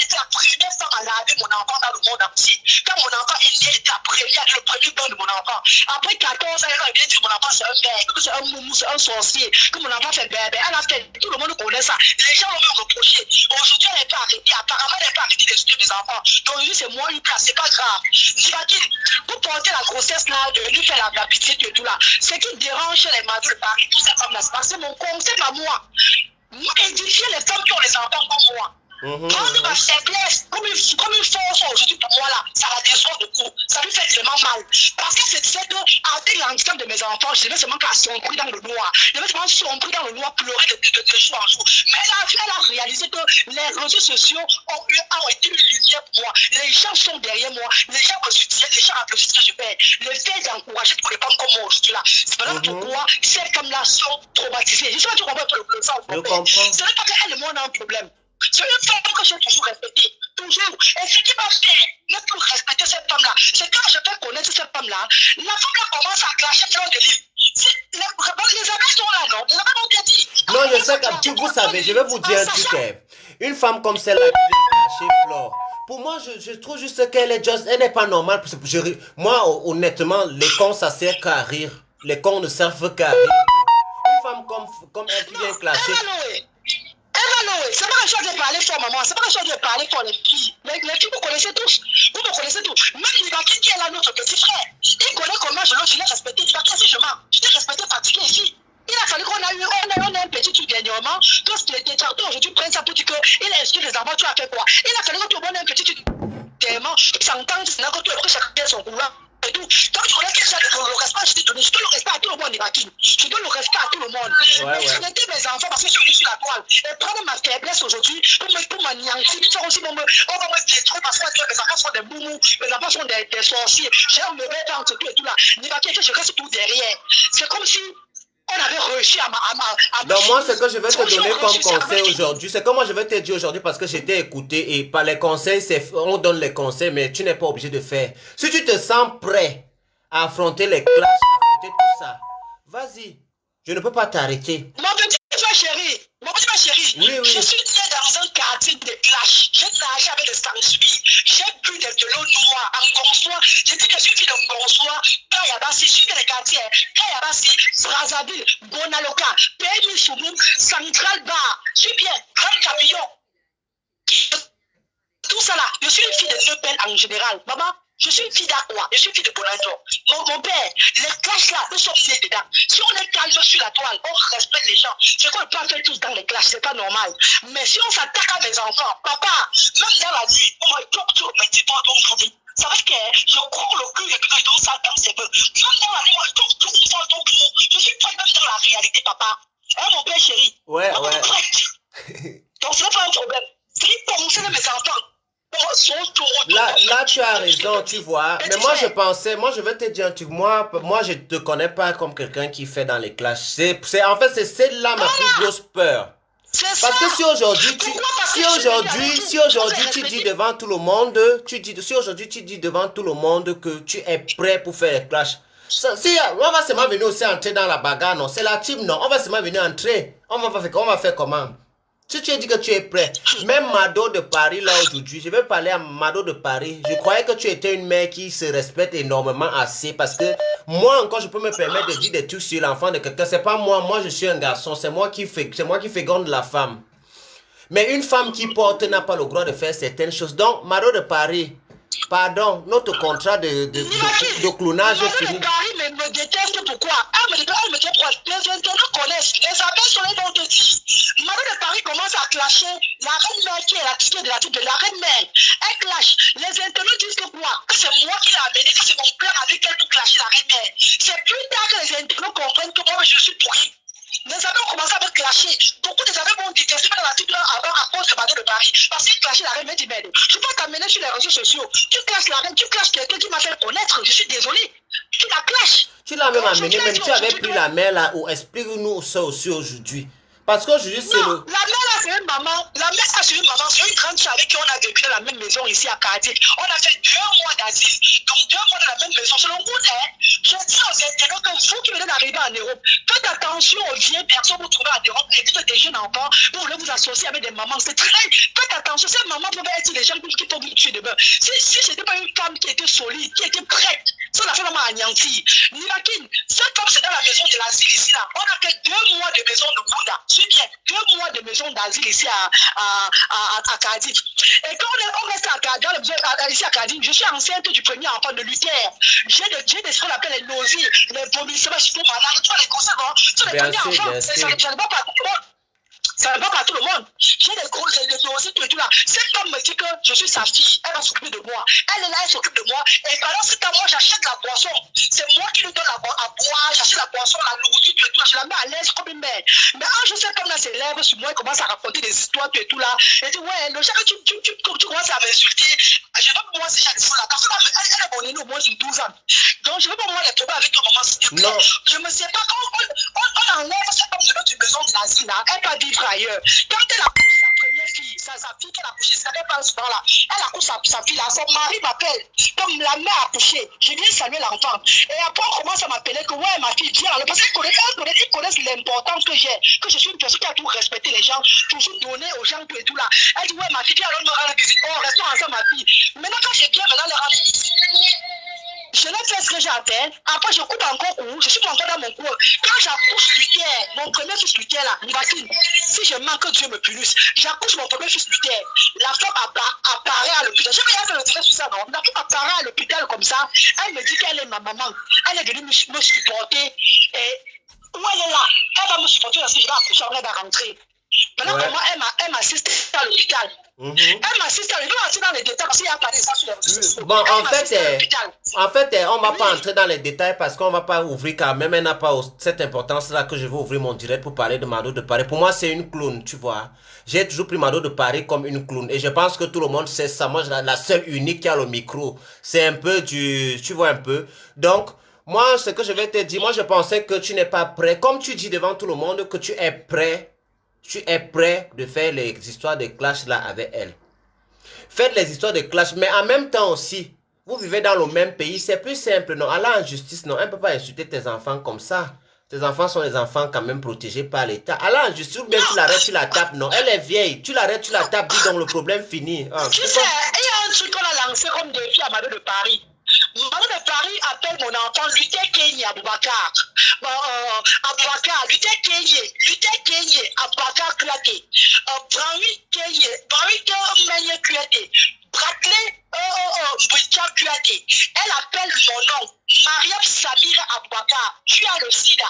femme à laver mon enfant dans le monde entier. Quand mon enfant est né, elle était la première, le premier bain de mon enfant. Après 14 ans, elle vient dire que mon enfant c'est un bébé, que c'est un moumou, c'est un sorcier, que mon enfant fait bébé. Elle a fait, tout le monde connaît ça. Les gens l'ont même reproché. Aujourd'hui, elle n'est pas arrêtée. Apparemment, elle n'est pas arrêtée d'insulter mes enfants. Donc, aujourd'hui, c'est moi une place, c'est pas grave. J'imagine, pour porter la grossesse là, de lui faire la pitié et tout là. Ce qui dérange les maris de Paris, toutes ces femmes là, c'est mon concept à moi. Moi, édifier les femmes qui ont les enfants comme moi. Prendre ma faiblesse comme une force aujourd'hui pour moi là, ça la déçoit beaucoup. Ça lui fait vraiment mal. Parce que c'est que, avec l'handicap de mes enfants, je vais seulement qu'à sombrer dans le noir. Je vais seulement sombrer dans le noir, pleurer de jour en jour. Mais elle a réalisé que les réseaux sociaux ont été une lumière pour moi. Les gens sont derrière moi. Les gens me soutiennent, les gens applaudissent ce que je fais. Le fait d'encourager pour les femmes comme moi aujourd'hui là. C'est pas pourquoi ces femmes-là sont traumatisées. Je sais pas si tu comprends le sens. Je comprends. Ce n'est pas qu'elle et moi on a un problème. C'est une femme que j'ai toujours respectée. Toujours. Et ce qui m'a fait ne plus respecter cette femme-là, c'est quand je fais connaître cette femme-là, la femme-là commence à clasher plein de livres. Les amis sont là, non? Les amis m'ont dit. Non, je sais que vous savez, je vais vous dire un truc. Une femme comme celle-là qui vient clasher Flore, pour moi, je trouve juste qu'elle elle n'est pas normale. Moi, honnêtement, les cons, ça sert qu'à rire. Les cons ne servent qu'à rire. Une femme comme elle qui vient clasher. C'est pas quelque chose de parler fort, maman. C'est pas quelque chose de parler fort, les filles. Les filles, vous connaissez tous. Vous me connaissez tous. Même Nibaki qui est là, notre petit frère. Il connaît comment je l'ai respecté. Nibaki, si je mens. Je t'ai respecté, fatigué ici. Il a fallu qu'on ait un petit truc dernièrement. Que les détracteurs aujourd'hui prennent ça pour dire qu'il a inscrit les enfants, tu as fait quoi? Il a fallu que tout le monde ait un petit truc dernièrement. S'entendre, c'est que tout le monde chacun son couloir. Et tout. Quand tu connais quelqu'un le respect, je te donne. Je donne le respect à tout le monde, Nibaki. Je donne le respect à tout le monde. Mais je mettais mes enfants parce que je suis venu sur la toile. Et prendre ma faiblesse aujourd'hui pour m'anéantir. On va me détruire parce que mes enfants sont des boumous. Mes enfants sont des sorciers. J'ai un mauvais temps, tout et tout là. Nibaki, je reste tout derrière. C'est comme si on avait réussi à Donc moi, ce que je vais te donner comme conseil aujourd'hui, c'est que moi je vais te dire aujourd'hui parce que j'ai été écouté et par les conseils, on donne les conseils, mais tu n'es pas obligé de faire. Si tu te sens prêt à affronter les clashs, à affronter tout ça, vas-y. Je ne peux pas t'arrêter. Mon petit chéri, oui. Je suis né dans un quartier de clash. J'ai nagé avec des sangliers. J'ai bu de l'eau noire en Gonsoir. J'ai dit que je suis fille de Gonsoir. Kayabassi, je suis dans les quartiers. Kayabassi, Brazzaville, Bonaloka, Pays Soumoum, Central Bar. Je suis bien, Grand Camion. Tout ça là, je suis une fille de Neupel en général. Maman, je suis une fille d'Aqua, je suis une fille de Bonanzo. Mon père, les clashs là, nous sommes nés dedans. Si on est calme sur la toile, on respecte les gens. C'est qu'on ne peut pas faire tous dans les clashs, c'est pas normal. Mais si on s'attaque à mes enfants, papa, même dans la nuit, on va tout mettre pas dans le vie. Ça veut dire que je cours le cul et que je donne ça dans ses mains. Même dans la nuit, on va tout. Je suis prêt même dans la réalité, papa. Hein, mon père chéri? Ouais. Donc, ce n'est pas un problème. C'est pour montrer mes enfants. Là, tu as raison, tu vois. Mais moi, je vais te dire un truc. Moi, je ne te connais pas comme quelqu'un qui fait dans les clashs. En fait, c'est celle-là ma plus grosse peur. Parce que si aujourd'hui, tu dis devant tout le monde, que tu es prêt pour faire les clashs. On va seulement venir aussi entrer dans la bagarre, non? C'est la team, non? On va seulement venir entrer. On va faire comment? Si tu as dit que tu es prêt, même Mado de Paris, là aujourd'hui, je vais parler à Mado de Paris. Je croyais que tu étais une mère qui se respecte énormément assez parce que moi encore, je peux me permettre de dire des trucs sur l'enfant de quelqu'un. C'est pas moi je suis un garçon, c'est moi qui féconde la femme. Mais une femme qui porte n'a pas le droit de faire certaines choses. Donc, Mado de Paris, pardon, notre contrat de clonage est fini. Mado de Paris me déteste pourquoi? Elle me déteste pourquoi? Les internautes connaissent, les abeilles sont les vont te dire. Mado de Paris commence à clasher la reine mère qui est la titulaire de la tête de la reine mère. Elle clash. Les internautes disent que quoi? Que c'est moi qui l'ai amené, que c'est mon père avec elle pour clasher la reine mère. C'est plus tard que les internautes comprennent que moi je suis pourri. Les amis ont commencé à me clasher. Beaucoup des amis m'ont détesté dans la là avant à cause de Mado de Paris. Parce qu'ils clashaient la reine, mais dit, merde, je peux pas t'amener sur les réseaux sociaux. Tu clashes la reine, tu clashes quelqu'un qui m'a fait connaître. Je suis désolé. Tu la clashes. Tu l'as même amené, même tu avais pris la mère là, ou explique-nous ça aussi aujourd'hui. Parce qu'aujourd'hui, c'est le... La mère là, c'est une maman. La mère là, c'est une maman. C'est une grande avec qui on a vécu dans la même maison ici à Cardiff. On a fait 2 mois d'asile. Donc 2 mois dans la même maison. Selon vous, je dis aux internautes que vous qui venez d'arriver en Europe, faites attention aux vieilles personnes que vous trouvez en Europe. Évitez des jeunes enfants. Vous voulez vous associer avec des mamans. C'est très... Faites attention. Ces mamans peuvent être des gens qui peuvent vous tuer demain. Si je n'étais pas une femme qui était solide, qui était prête, ça la fait vraiment anéantir. Nivakine, cette femme, c'est dans la maison de l'asile ici là. On a fait 2 mois de maison de Bouddha. C'est bien. 2 mois de maison d'asile ici à Cardiff. Et quand on reste ici à Cardiff, je suis enceinte du premier enfant de Luther. J'ai ce qu'on appelle les nausées, les vomissements, je suis malade, tu vois les conséquences. Tous les premiers enfants, ça ne va pas tout le monde. Ça ne va pas à tout le monde. J'ai des gros nausées, tout là. Cette femme me dit que je suis sa fille, elle va s'occuper de moi. Elle est là, elle s'occupe de moi. Et pendant ce temps, moi, j'achète la boisson. C'est moi qui lui donne à boire, j'achète la boisson, la nourriture, tout. Je la mets à l'aise comme une mère. Mais un jour, cette femme-là s'élève sur moi, elle commence à raconter des histoires, tout là. Elle dit, ouais, le chat que tu commences à m'insulter, je ne veux pas moi ces gens-là. Parce qu'elle est bonne, au moins, j'ai 12 ans. Donc, je ne veux pas moi les trouver avec un maman. Non. Je ne sais pas quand on enlève cette femme de notre maison de l'asile, elle va vivre ailleurs. Quand elle accouche sa première fille, sa fille qu'elle a accouchée, ça n'est pas ce là. Elle accouche sa fille là, son mari m'appelle comme la mère a accouché. Je viens saluer l'enfant. Et après on commence à m'appeler que ouais ma fille viens. Parce qu'ils connaissent l'importance que j'ai, que je suis une personne qui a toujours respecté les gens, toujours donné aux gens tout et tout là. Elle dit ouais ma fille viens alors me rendre la visite. Oh restons ensemble ma fille. Maintenant quand je viens maintenant les rendre visite. Je n'ai fait ce que j'ai à faire. Après, je coupe encore où. Je suis encore dans mon cours. Quand j'accouche Luther, mon premier fils Luther là, Nivakine, si je manque que Dieu me punisse, j'accouche mon premier fils Luther. La femme apparaît à l'hôpital. J'ai rien fait le direct sur ça, non. La femme apparaît à l'hôpital comme ça. Elle me dit qu'elle est ma maman. Elle est venue me supporter. Et où elle est là, elle va me supporter parce que je vais accoucher, elle va rentrer. Maintenant, comment elle m'assiste à l'hôpital. Elle m'assiste à l'hôpital. Je vais dans les détails parce qu'il y a pas des ça sur les réseaux sociaux. Bon, en fait, on ne va pas entrer dans les détails parce qu'on ne va pas ouvrir quand même. Elle n'a pas cette importance-là que je vais ouvrir mon direct pour parler de Mado de Paris. Pour moi, c'est une clown, tu vois. J'ai toujours pris Mado de Paris comme une clown. Et je pense que tout le monde sait ça. Moi, la seule unique qui a le micro. C'est un peu du... Tu vois un peu. Donc... Moi, ce que je vais te dire, moi, je pensais que tu n'es pas prêt. Comme tu dis devant tout le monde que tu es prêt de faire les histoires de clash là avec elle. Faites les histoires de clash, mais en même temps aussi, vous vivez dans le même pays, c'est plus simple, non? Aller en justice, non? Elle ne peut pas insulter tes enfants comme ça. Tes enfants sont des enfants quand même protégés par l'État. Aller en justice, ou bien tu l'arrêtes, tu la tapes, non? Elle est vieille, tu l'arrêtes, tu la tapes, dis donc le problème fini. Ah, tu sais, il y a un truc qu'on a lancé comme défi à Mado de Paris. Mado de Paris appelle mon enfant Luther Kenye Aboubakar. Aboubakar, Luther Kenye Aboubakar Klake. Brawi Menye Klake. Bradley Boucha Klake. Elle appelle mon nom Mariam Samira Aboubakar. Tu as le sida.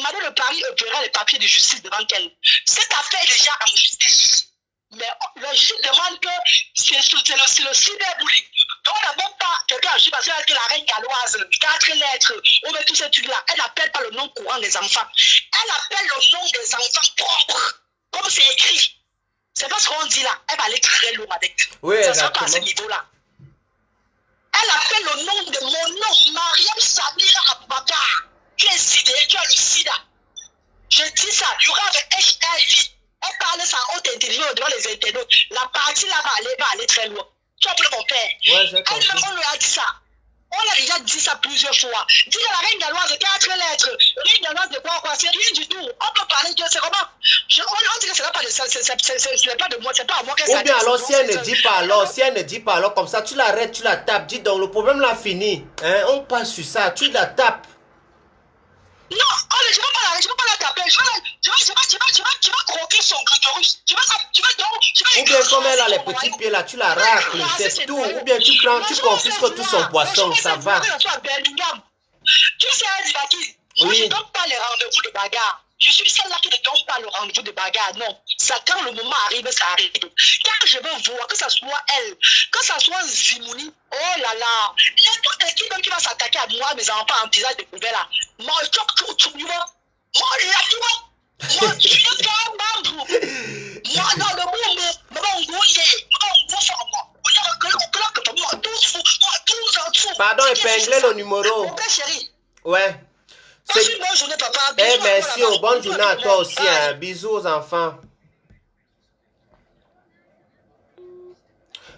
Mado de Paris verra les papiers de justice devant elle. Cette affaire est déjà en justice. Mais le juge demande que c'est le cyberbullying. Donc on n'a même pas quelqu'un à suivre parce que la reine galloise, 4 lettres, on met tous ces trucs-là. Elle n'appelle pas le nom courant des enfants. Elle appelle le nom des enfants propres. Comme c'est écrit. C'est pas ce qu'on dit là. Elle va aller très loin avec. Oui, ça sera pas à ce niveau-là. Elle appelle le nom de mon nom, Mariam Samira Aboubakar. Tu es sidé, tu as le sida. Je dis ça, il y aura avec HIV. Elle parle sa haute intelligence devant les internautes. La partie là va aller très loin. Tu as appelé mon père. Ouais, on lui a dit ça. On a déjà dit ça plusieurs fois. Dis à la reine galloise 4 lettres. Reine galloise de quoi? C'est rien du tout. On peut parler de c'est comment? On dit que ce n'est pas de moi, c'est pas à moi que ça dit. Ou bien alors si elle ne dit pas alors, comme ça, tu l'arrêtes, tu la tapes. Dis donc, le problème là fini. Hein? On passe sur ça, tu la tapes. Non, je ne vais pas la taper. Tu vas croquer son clitoris. Ou bien comme elle a les petits pieds là, tu la racles, c'est tout. Ou bien tu confisques tout son poisson, ça va. Tu sais, Nivakine, moi je ne donne pas les rendez-vous de bagarre. Je suis celle-là qui ne donne pas le rendez-vous de bagarre, non. Ça, quand le moment arrive, ça arrive. Quand je veux voir, que ça soit elle, que ça soit Zimouni, oh là là, n'importe qui même qui va s'attaquer à moi, mes enfants en disant découvert là, moi, Moi, je suis pas un membre. Moi, dans le monde, pardon, épinglez le numéro. Mon père chéri. Ouais. Passe une bonne journée, papa. Eh, Bisous à toi merci, là-bas. bonne journée à toi aussi. Bye. Hein. Bisous aux enfants.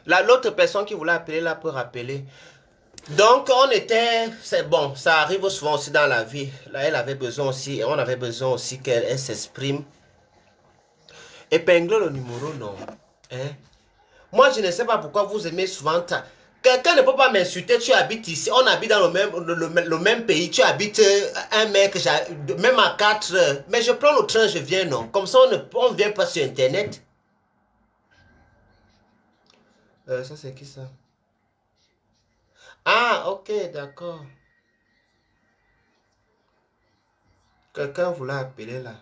L'autre personne qui voulait appeler là peut rappeler. Donc, on était... C'est bon, ça arrive souvent aussi dans la vie. Là, elle avait besoin aussi, et on avait besoin aussi qu'elle s'exprime. Épingle le numéro, non. Hein? Moi, je ne sais pas pourquoi vous aimez souvent... Quelqu'un ne peut pas m'insulter, tu habites ici, on habite dans le même pays, tu habites un mec, même à 4 heures. Mais je prends le train, je viens, non. Comme ça, on ne vient pas sur Internet. Ça, c'est qui ça? Ah, ok, d'accord. Quelqu'un voulait appeler là.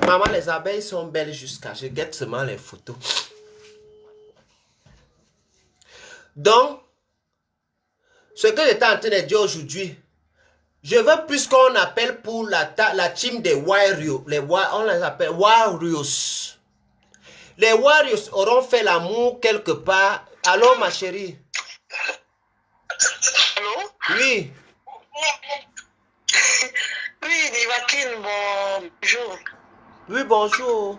Maman, les abeilles sont belles jusqu'à... Je guette seulement les photos. Donc, ce que j'étais en train de dire aujourd'hui, je veux plus qu'on appelle pour la team des Warriors. On les appelle Warriors. Les Warriors auront fait l'amour quelque part. Allô, ma chérie? Allô? Oui. Oui, Nivakin, bonjour. Oui, bonjour.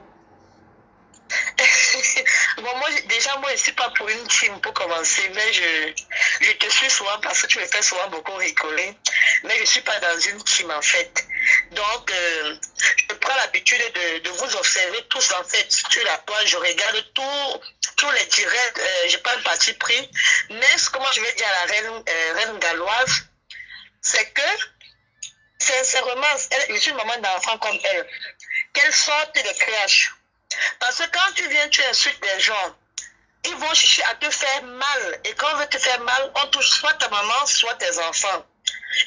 Bon, moi, déjà, moi, je ne suis pas pour une team pour commencer, mais je te suis souvent parce que tu me fais souvent beaucoup rigoler, mais je ne suis pas dans une team, en fait. Donc, je prends l'habitude de vous observer tous, en fait, sur la page. Je regarde tous les directs, je n'ai pas un parti pris, mais ce que moi, je vais dire à la reine galloise, c'est que, sincèrement, je suis une maman d'enfant comme elle, qu'elle sorte de crèche. Parce que quand tu viens, tu insultes des gens, ils vont chercher à te faire mal. Et quand on veut te faire mal, on touche soit ta maman, soit tes enfants.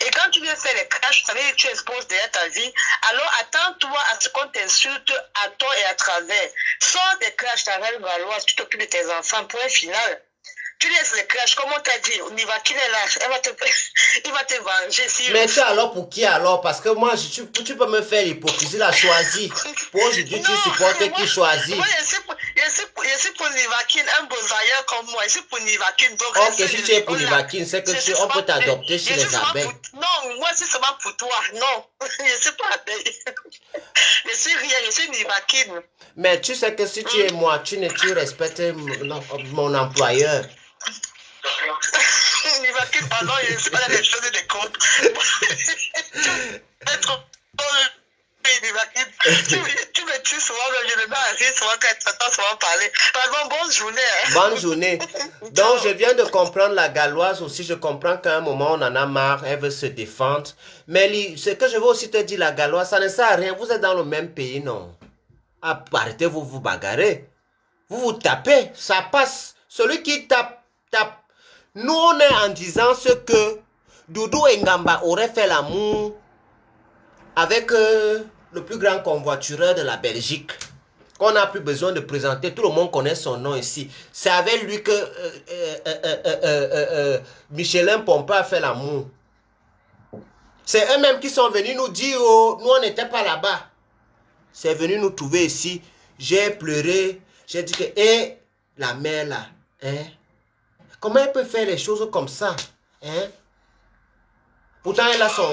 Et quand tu viens faire les crashs, ça veut dire que tu exposes derrière ta vie. Alors attends-toi à ce qu'on t'insulte à tort et à travers. Sors des crashs, ta reine galloise, tu t'occupes de tes enfants. Point final. Tu laisses les crashs, comme on t'a dit, on y va, qu'il est là, il va te venger. Si mais tu alors pour qui alors? Parce que moi, tu peux me faire l'hypocrisie, la choisie. Pour aujourd'hui, tu supportes qui choisit. Moi, je suis pour Nivakin, un bosailleur comme moi. Je suis pour Nivakin. Ok, si tu es pour Nivakin, c'est que on peut t'adopter chez les abeilles. Non, moi, c'est seulement pour toi. Non, je suis pas abeille. Je suis rien, je suis Nivakin. Mais tu sais que si tu es moi, tu respectes mon employeur. Nivakin, pardon, je ne sais pas les choses des comptes. Tu me tues souvent, je me mets à rire souvent quand tu entends souvent parler. Pardon, bonne journée. Hein. Bonne journée. Donc, je viens de comprendre la galloise aussi. Je comprends qu'à un moment, on en a marre. Elle veut se défendre. Mais ce que je veux aussi te dire, la galloise, ça ne sert à rien. Vous êtes dans le même pays, non? Arrêtez, vous bagarrez. Vous tapez. Ça passe. Celui qui tape, tape. Nous, on est en disant ce que Doudou Ngamba aurait fait l'amour avec le plus grand convoitureur de la Belgique. On n'a plus besoin de présenter. Tout le monde connaît son nom ici. C'est avec lui que Michelin Pompeux a fait l'amour. C'est eux-mêmes qui sont venus nous dire, oh, nous on n'était pas là-bas. C'est venu nous trouver ici. J'ai pleuré. J'ai dit que, la mère là, hein? Comment elle peut faire les choses comme ça? Hein? Pourtant, elle a son...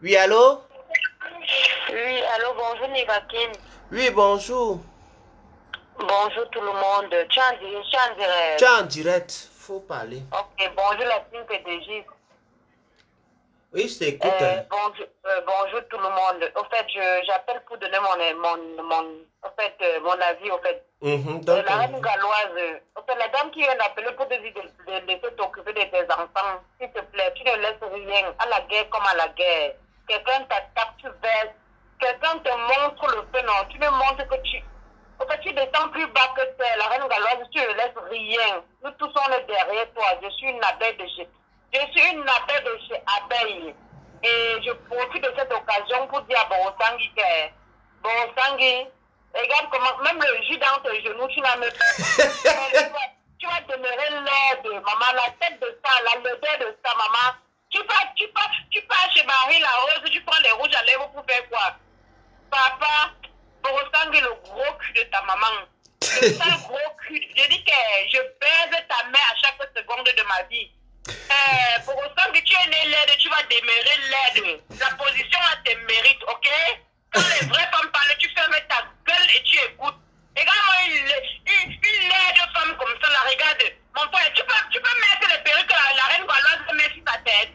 Oui, allô? Oui, allô, bonjour Nivakin. Oui, bonjour. Bonjour tout le monde. Tu es en direct. Tu es en direct, faut parler. Ok, bonjour la team PDG. Oui, je t'écoute. Bonjour tout le monde. Au fait, j'appelle pour donner mon avis, au fait. La reine galloise, au fait, la dame qui vient d'appeler pour te dire de laisser t'occuper de tes enfants, s'il te plaît, tu ne laisses rien, à la guerre comme à la guerre. Quelqu'un t'attaque, tu baisses. Quelqu'un te montre le feu, non, tu me montres que au fait, tu descends plus bas que terre. La reine galloise, tu ne laisses rien. Nous tous, on est derrière toi. Je suis une abeille de chez abeille. Et je profite de cette occasion pour dire à Borosangui que Regarde comment, même le jus dans tes genoux, tu n'as même pas. Tu vas demeurer laide, maman, la tête de ça, la laideur de ça, maman. Tu pars chez Marie la Rose, tu prends les rouges à lèvres pour faire quoi? Papa, pour ressembler le gros cul de ta maman. Le sale gros cul. Je dis que je baise ta mère à chaque seconde de ma vie. Pour ressembler que tu es né laide, tu vas demeurer laide. La position a tes mérites, ok? Quand les vraies femmes parlent, tu fermes ta gueule et tu écoutes. Regarde-moi une laide femme comme ça, la regarde. Mon frère, tu peux mettre les perruques que la reine Valoise met sur ta tête.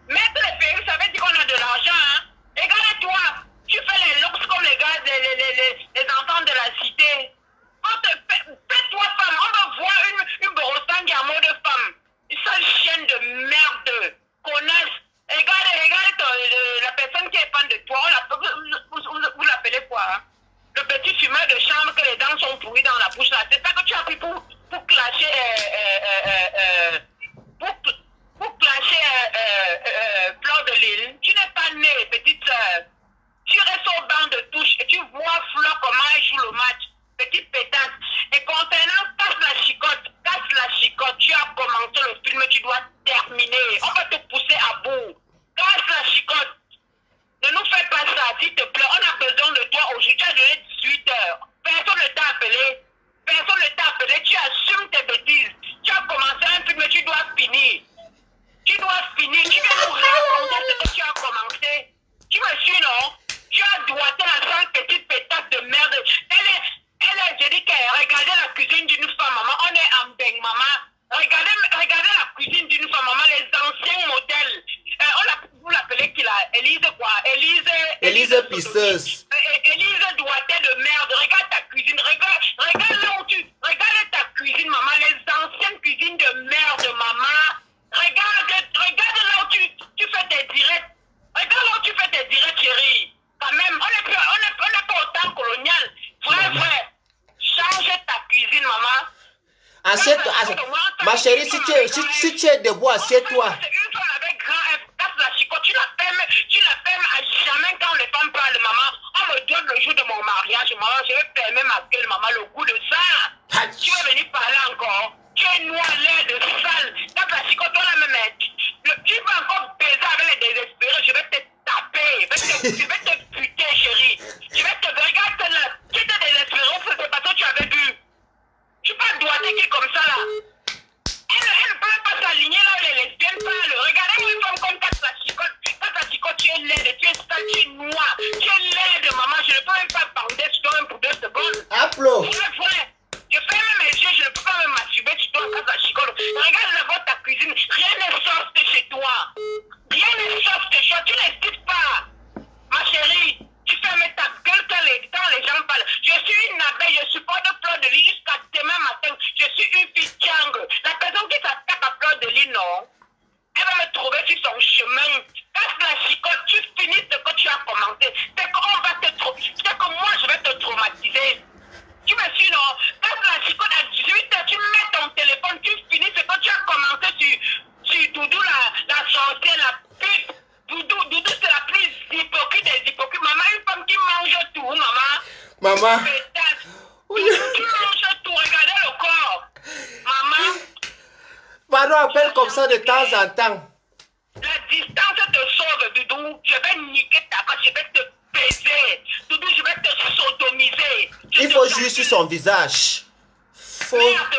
Mettre les perruques, ça veut dire qu'on a de l'argent, hein. Regarde-toi, tu fais les looks comme les gars, les enfants de la cité. Fais-toi femme, on va voir une Borosang en mode femme. Une seule chienne de merde, connasse. Regarde la personne qui est fan de toi, vous l'appelez quoi, hein? Le petit fumeur de chambre que les dents sont pourries dans la bouche là. C'est ça que tu as pris pour clasher Fleur de Lille. Tu n'es pas née, petite soeur. Tu restes au banc de touche et tu vois Fleur comment elle joue le match. Petite pétasse. Et concernant casse la chicotte, tu as commencé le film, tu dois terminer. On va te pousser à bout. Casse la chicotte. Ne nous fais pas ça, s'il te plaît. On a besoin de toi aujourd'hui. Tu as donné 18 heures. Personne ne t'a appelé. Tu assumes tes bêtises. Tu as commencé un film, mais tu dois finir. Tu viens nous raconter ce que tu as commencé. Tu me suis, non? Tu as doigté la seule petite pétasse de merde. Elle est, je dis qu'elle regardez la cuisine d'une femme, maman. On est en beng, maman. Regardez la cuisine d'une femme, maman. Les anciens modèles. Vous l'appelez qui là? Élise quoi? Élise Pisseuse. Élise doigté de merde. Regarde ta cuisine. Regarde là où regarde ta cuisine, maman. Les anciennes cuisines de merde, maman. Regarde là où tu fais tes directs. Regarde là où tu fais tes directs, chérie. Quand même, on n'est pas au temps colonial. Vrai. Change ta cuisine, maman. Assieds-toi. Ma chérie, si tu es debout, assieds-toi. Une femme avec grand F, casse la chicotte, tu la fermes à jamais quand les femmes parlent, maman. On me donne le jour de mon mariage, maman. Je vais fermer ma gueule, maman, le goût de ça. Tu vas venir parler encore. Tu es noir, laid, sale. Casse la chicotte, toi la même. Tu vas encore baiser avec les désespérés. Je vais te taper. Je vais te buter, chérie. Je vais te regarder là. Tu étais désespéré, c'est parce que tu avais bu. Tu peux pas doigter qui comme ça là. Elle ne peut pas s'aligner là où les lesbiennes parlent. Regardez-moi une femme comme Casse la chicotte, tu es laide, tu es sale, tu es noire. Tu es laide, maman. Je ne peux même pas bander sur toi même pour 2 secondes. Applaud. Vrai. Je ferme mes yeux, je ne peux pas me masturber sur toi, Casse la chicotte. Regarde d'abord ta cuisine. Rien n'est soft chez toi. Rien n'est soft chez toi. Tu n'existes pas. Ma chérie, tu fermes ta gueule quand les gens parlent. Je suis une abeille, je supporte Fleur de Lille jusqu'à demain matin. Je suis une fille Tiang. La personne qui s'attaque à Fleur de Lille, non, elle va me trouver sur son chemin. Casse la chicotte, tu finis ce que tu as commencé. C'est que moi je vais te traumatiser. Tu me suis, non? Casse la chicotte à 18h, tu mets ton téléphone, tu finis ce que tu as commencé sur Doudou, la sorcière, la pute. Doudou, c'est la plus hypocrite des hypocrites. Maman, une femme qui mange tout, maman. Maman. Doudou, tu manges tout, regardez le corps. Maman. Pardon, appelle comme ça de temps en temps. La distance te sauve, Doudou. Je vais niquer ta face, je vais te baiser. Doudou, je vais te sodomiser. Il faut jouer sur son visage. Merde,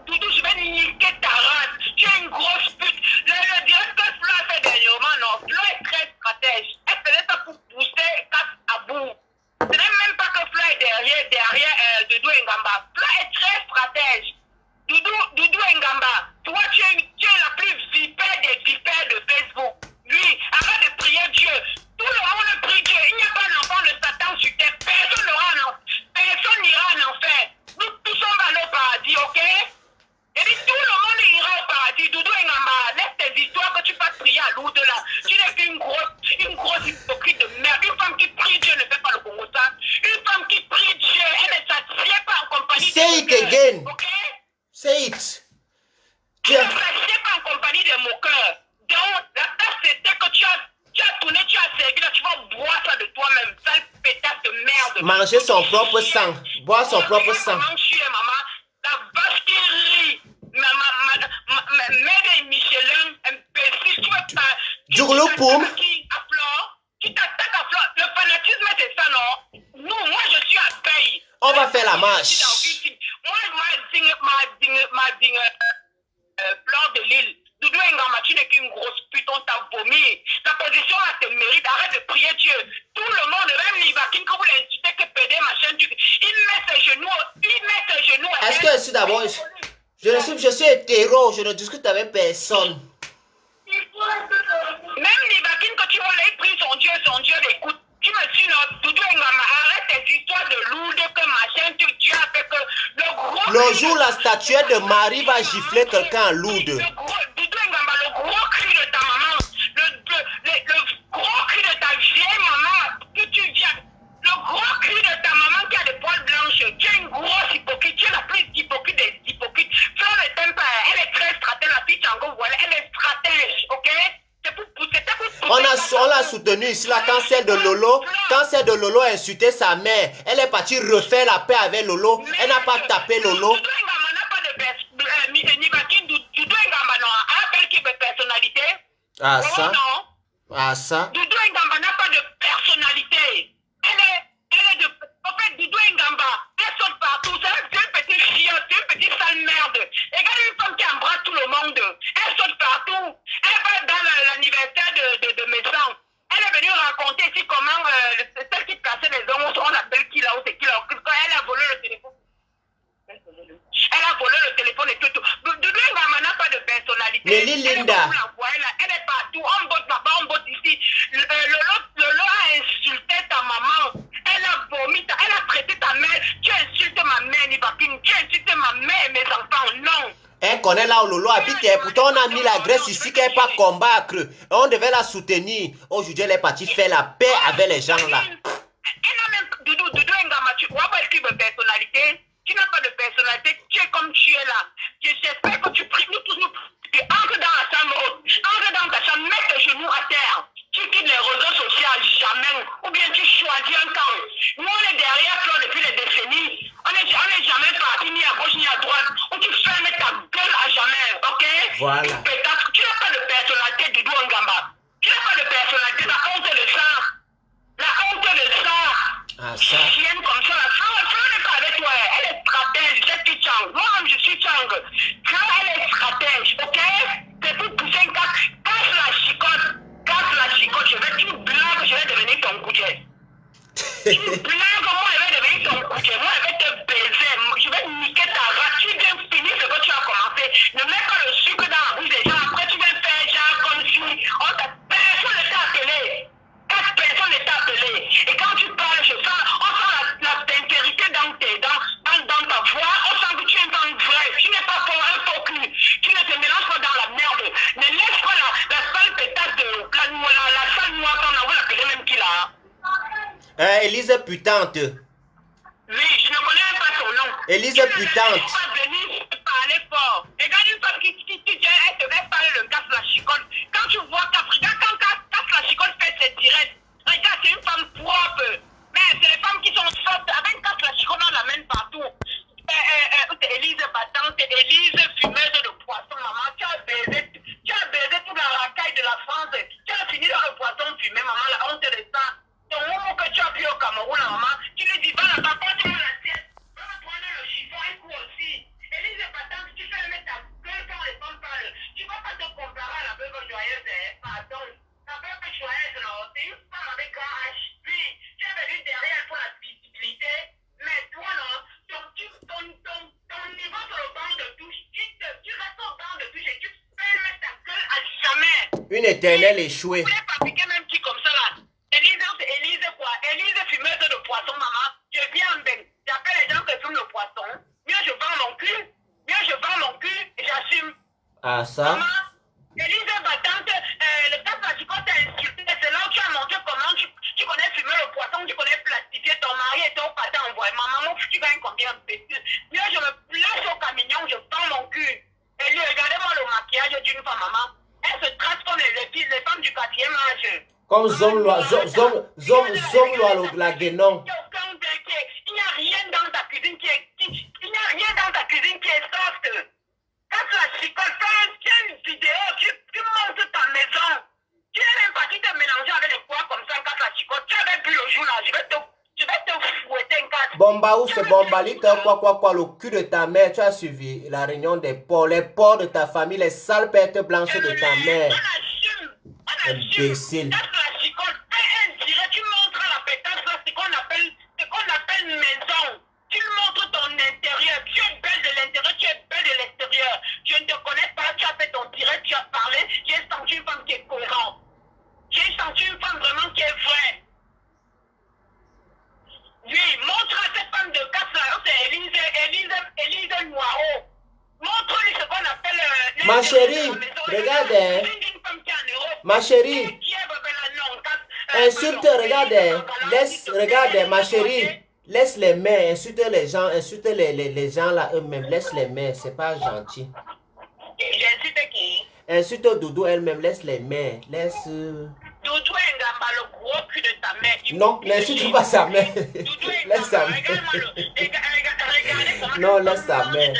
Doudou, je vais niquer ta race. Tu es une grosse pute. Le direct que Flo a fait dernièrement, non. Flo est très stratège. Elle faisait ça pour pousser Casse à bout. Ce n'est même pas que Flo est derrière Doudou Ngamba. Flo est très stratège. Doudou Ngamba, toi tu es la plus vipère des vipères de Facebook. Lui, arrête de prier Dieu. Tout le monde prie Dieu. Il n'y a pas d'enfant de Satan sur terre. Personne n'ira en enfer. Nous tous on va aller au paradis, ok? Et dit tout le monde ira au paradis. Doudou Ngamba, laisse tes histoires que tu vas prier à Lourdes là. Tu n'es qu'une grosse hypocrite de merde. Une femme qui prie Dieu ne fait pas le Congo ça. Une femme qui prie Dieu, elle ne s'assied pas en compagnie de Say it again. Ok? Say it. Tu ne s'assied pas en compagnie de moqueurs. Donc, la tasse c'était que tu as tourné journée, tu as servi là, tu vas boire ça de toi-même. Sale pétasse de merde. Manger son propre sang. Boire son propre sang. Comment tu es, maman? La vache qui rit. Mère et Michelin, imbécile, tu vas pas. Djourlou Poum. Tu t'attaques à Flore. Le fanatisme, c'est ça, non? Nous, moi, je suis à paye. On va faire la marche. Moi, Fleur de Lille. Doudou Ngama, tu n'es qu'une grosse pute, on t'a vomi. La position là te mérite, arrête de prier Dieu. Tout le monde, même Libakin, que vous l'insultez, que PD, machin, il met ses genoux. Est-ce que je suis d'abord... Je suis hétéro, je ne discute avec personne. Même Libakin, que tu voulais pris son Dieu l'écoute. Tu me suis là, Doudou Ngama, arrête tes histoires de lourdes, que machin, tu as fait que le gros... Le jour où la statuette de Marie va gifler quelqu'un en lourde. Le gros cri de ta maman, le gros cri de ta vieille maman, que tu viens, le gros cri de ta maman qui a des poils blanches, tu es une grosse hypocrite, tu es la plus hypocrite des hypocrites. Fleur ne t'aime pas, elle est très stratège, la fille Tchango, voilà, elle est stratège, ok? On l'a soutenu ici là quand celle de Lolo a insulté sa mère. Elle est partie refaire la paix avec Lolo. Elle n'a pas tapé Lolo. Ah ça. Doudou Ngamba n'a pas de personnalité. Elle est de... En fait, Doudou Ngamba, elle saute partout. C'est une petite chien, c'est une petite sale merde. Regarde une femme qui embrasse tout le monde. Elle saute partout. Elle va dans l'anniversaire de mes sangs. Elle est venue raconter ici comment celle qui cassait les ongles, on l'appelle qui là, c'est qui là. Elle a volé le téléphone. Elle a volé le téléphone et tout. Doudou Ngamba n'a pas de personnalité. Mais Linda. Elle est partout. On botte là-bas, on botte ici. Lolo a insulté ta maman. Elle a vomi. Elle a traité ta mère. Tu insultes ma mère, Nibapine. Tu insultes ma mère et mes enfants. Non. Elle connaît là où Lolo habite. Pourtant, on a mis la Grèce ici qu'elle n'est pas combattre. On devait la soutenir. Aujourd'hui, elle est partie faire la paix avec les gens là. Elle n'a même... Doudou Ngama, tu vois pas le type de personnalité. Tu n'as pas de personnalité, tu es comme tu es là. J'espère que tu pries, nous tous, tu entres dans la chambre haute, entre dans ta chambre, mets tes genoux à terre. Tu quittes les réseaux sociaux jamais, ou bien tu choisis un camp. Nous, on est derrière toi depuis des décennies. On n'est jamais parti ni à gauche ni à droite, où tu fermes ta gueule à jamais, ok? Voilà. Tu n'as pas de personnalité, Doudou Ngamba. Tu n'as pas de personnalité, la honte de ça. La honte de ça. Ah ça. Chienne comme ça, la femme n'est pas avec toi. Elle est stratège, c'est qui Chang. Moi-même, je suis Chang. Elle est stratège, ok? C'est pour pousser une casse la chicotte. Casse la chicotte. Tu me blagues, je vais devenir ton goûter. Tu me blagues, moi, je vais devenir ton goûter. Moi, je vais te baiser. Je vais niquer ta race. Tu viens finir ce que tu as commencé. Ne mets pas le sucre dans la bouche des gens. Après, tu viens faire genre comme si personne ne t'a appelé. Personne ne t'a appelé. Et quand tu parles, on sent la sincérité dans tes dents, dans ta voix. On sent que tu es dans le vrai. Tu n'es pas pour un faux cul. Tu ne te mélanges pas dans la merde. Ne laisse pas la sale pétasse de la sale noire qu'on a l'appeler même qui là. Élise Putante. Oui, je ne connais même pas son nom. Élise Putante. Tu vas venir parler fort. Regarde une femme qui vient, elle te fait parler le casse la chicotte. Quand tu vois quand casse la chicotte fait ses directs, regarde, c'est une femme propre. Mais c'est les femmes qui sont fortes. Avec casse la chicotte, on l'amène partout. Élise battante, Élise fumeuse de poisson, maman. Tu as baisé toute la racaille de la France. Tu as fini dans le poisson fumé, maman, la honte de ça. Ton homo que tu as pris au Cameroun, maman, tu lui dis, va là-bas, porte-moi l'assiette. Va me prendre le chiffon, un coup aussi. Élise battante, tu fais mettre ta gueule quand les femmes parlent. Tu ne vas pas te comparer à la veuve joyeuse, pardon. La veuve joyeuse, non, c'est une femme avec un H. Puis, tu es venu derrière pour la visibilité, mais toi, non, ton niveau sur le banc de touche, tu restes au banc de touche et tu fermes ta gueule à jamais. Une éternelle échouée. Vous voulez fabriquer même qui comme ça là? Élise quoi? Élise fumeuse de poisson, maman. Je viens en bain. J'appelle les gens qui fument le poisson. Mieux je vends mon cul et j'assume. Ah ça. Maman, Élise battante, le tas de la chicotte t'a insulté. C'est là où tu as montré comment tu connais fumer le poisson, tu connais plastifier. Ton mari était au pâté envoyé. Maman, tu gagnes combien de bêtises? Mieux je me place au camion, je vends mon cul. Et lui, regardez-moi le maquillage d'une femme, maman. Elle se trace comme les femmes du 4e âge. Comme Zomloa, la Guénon. Il n'y a rien dans ta cuisine qui est... Il n'y a rien dans ta cuisine qui est soft. Quand tu as chicote, fais une vidéo, tu montes ta maison. Tu n'es même pas qui te mélanger avec les poids comme ça quand tu as chicote. Tu avais bu le jour là, je vais te fouetter une carte. Bombaou, c'est Bombalite, quoi, le cul de ta mère. Tu as suivi la réunion des porcs, les porcs de ta famille, les sales pertes blanches de ta mère. On assume. Imbécile. Quand tu as chicote, fais un direct, tu montres à la pétasse là, ce qu'on appelle maison. Tu montres ton intérieur. Tu es belle de l'intérieur, tu es belle de l'extérieur. Je ne te connais pas, tu as fait ton direct, tu as parlé. J'ai senti une femme qui est cohérente. J'ai senti une femme vraiment qui est vraie. Oui, montre à cette femme de casse là, c'est Élise Noiro. Montre-lui ce qu'on appelle... Ma chérie, regarde. Une femme qui est en Europe. Ma chérie. Insulte, regarde, ma chérie. Laisse les mains, insulte les gens là eux-mêmes, laisse les mains, c'est pas gentil. J'insulte qui? Insulte Doudou elle-même, laisse les mains, laisse... Doudou Ngamba, le gros cul de ta mère. Non, n'insulte pas sa mère. Laisse sa mère. Non, laisse sa mère.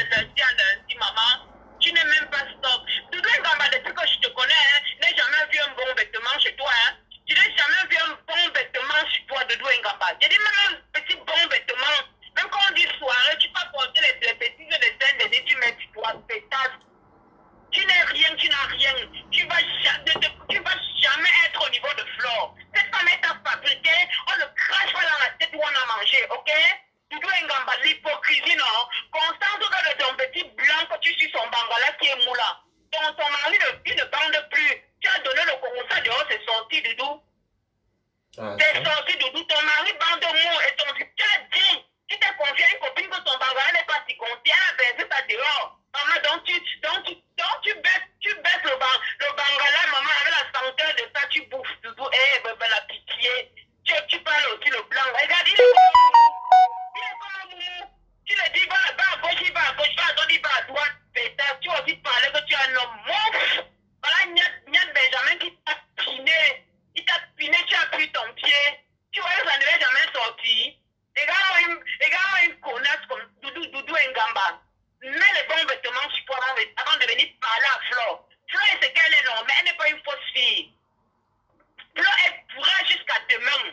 Tu n'es même pas stop. Doudou Ngamba, depuis que je te connais, je n'ai jamais vu un bon vêtement chez toi. Je n'ai jamais vu un bon vêtement chez toi, Doudou Ngamba. J'ai dit même un petit bon vêtement. Même quand on dit soirée, tu peux porter les petits dessins, tu mets du poids, pétasse. Tu n'es rien, tu n'as rien. Tu vas jamais être au niveau de Flore. Cette femme est à fabriquer, on ne crache pas dans la tête où on a mangé, ok? Doudou Ngamba, l'hypocrisie, non? Constance, de ton petit blanc que tu suis son bangala qui est moula. Ton mari, il ne bande plus. Tu as donné le commensal dehors, c'est sorti, Doudou. C'est sorti, Doudou. Ton mari bande mou et ton... Tu as dit, tu t'es confié à une copine que ton bangala n'est pas si confiant, elle a baisé ça dehors. Maman, donc tu baisses le bangala, maman, avec la senteur de ça, tu bouffes, Doudou. Eh, la pitié. Tu parles aussi le blanc. Regarde, il est comme un moumou. Tu le dis, va à gauche, il va à gauche, va à droite, il va à droite. Pétasse, tu as aussi parlé que tu es un homme mouf. Voilà, Niat Benjamin qui t'a piné. Il t'a piné, tu as pris ton pied. Tu vois, ça ne devait jamais sortir. Regarde-moi une connasse comme Doudou Ngamba. Mets les bons vêtements sur toi avant de venir parler à Flore. Flore, c'est qu'elle est non, mais elle n'est pas une fausse fille. Flore est pourra jusqu'à demain.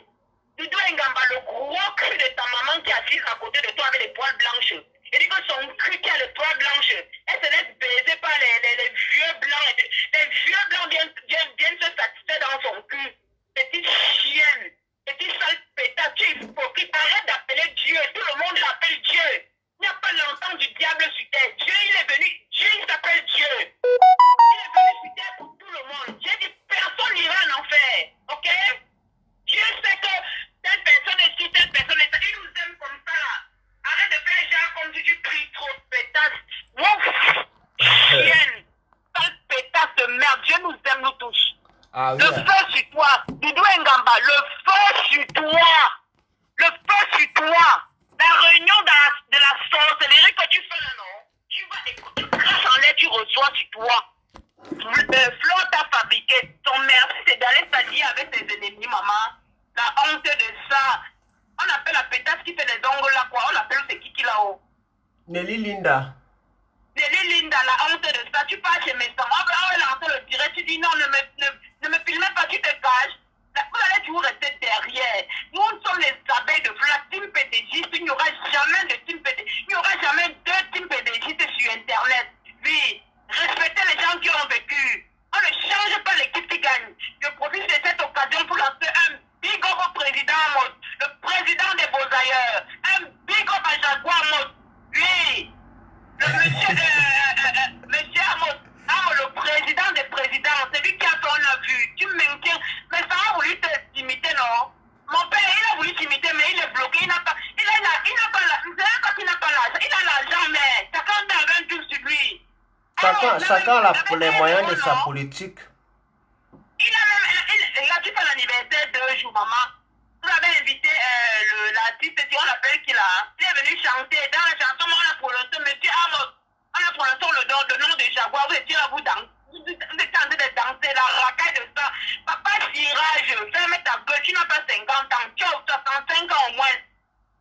Doudou Ngamba, le gros cul de ta maman qui est assise à côté de toi avec les poils blanches. Il dit que son cul qui a les poils blanches, elle se laisse baiser par les vieux blancs. Les vieux blancs viennent se satisfaire dans son cul. Petite chienne, petite sale pétasse, tu es hypocrite. Arrête d'appeler Dieu. Tout le monde l'appelle Dieu. Il n'y a pas longtemps du diable sur terre. Dieu, il est venu. Dieu, il s'appelle Dieu. Il est venu sur terre pour tout le monde. Dieu dit, personne n'ira en enfer. Ok? Dieu sait que telle personne est ci, telle personne est ça. Il nous aime comme ça. Arrête de faire genre comme si tu pries trop de pétasse. Ouf! Chienne! Sale pétasse de merde. Dieu nous aime, nous tous. Ah, oui. Le feu sur toi. Doudou Ngamba, le feu sur toi. Le feu sur toi. La réunion de la sorcellerie que tu fais là, non? Tu vas écouter, tu craches en l'air, tu reçois sur toi. Flore t'a fabriqué. Ton merci, c'est d'aller s'allier avec tes ennemis, maman. La honte de ça. On appelle la pétasse qui fait les ongles là, quoi. On appelle c'est qui là-haut? Nelly Linda. Nelly Linda, la honte de ça. Tu pars chez mes parents, on va lancer le direct, tu dis non, ne me filmez pas, tu te caches. Vous allez toujours rester derrière. Nous sommes les abeilles de la team PDG. Il n'y aura jamais de team PDG. Il n'y aura jamais deux team PDG sur Internet. Oui, respectez les gens qui ont vécu. On ne change pas l'équipe qui gagne. Je profite de cette occasion pour lancer un big up au président Amos, le président des Beaux-Ailleurs. Un big up à Jaguar Amos. Oui, le monsieur Amos. Le président des présidents, c'est lui qui a fait, on a vu. Tu maintiens. Mais ça a voulu t'imiter, non? Mon père, il a voulu t'imiter, mais il est bloqué. Il n'a pas l'argent. Il a l'argent, mais chacun a un truc sur lui. Chacun a les moyens de sa politique. Il a même. Là, tu fais l'anniversaire 2 jours, maman. Vous avez invité l'artiste, si on l'appelle qui là. Il est venu chanter. Dans la chanson, on a prononcé monsieur Amos. On a prononcé le nom de Jaguar. Vous étiez là, vous êtes en train de danser, la racaille de ça. Papa Sirage, n'as pas 50 ans, tu as 65 ans au moins.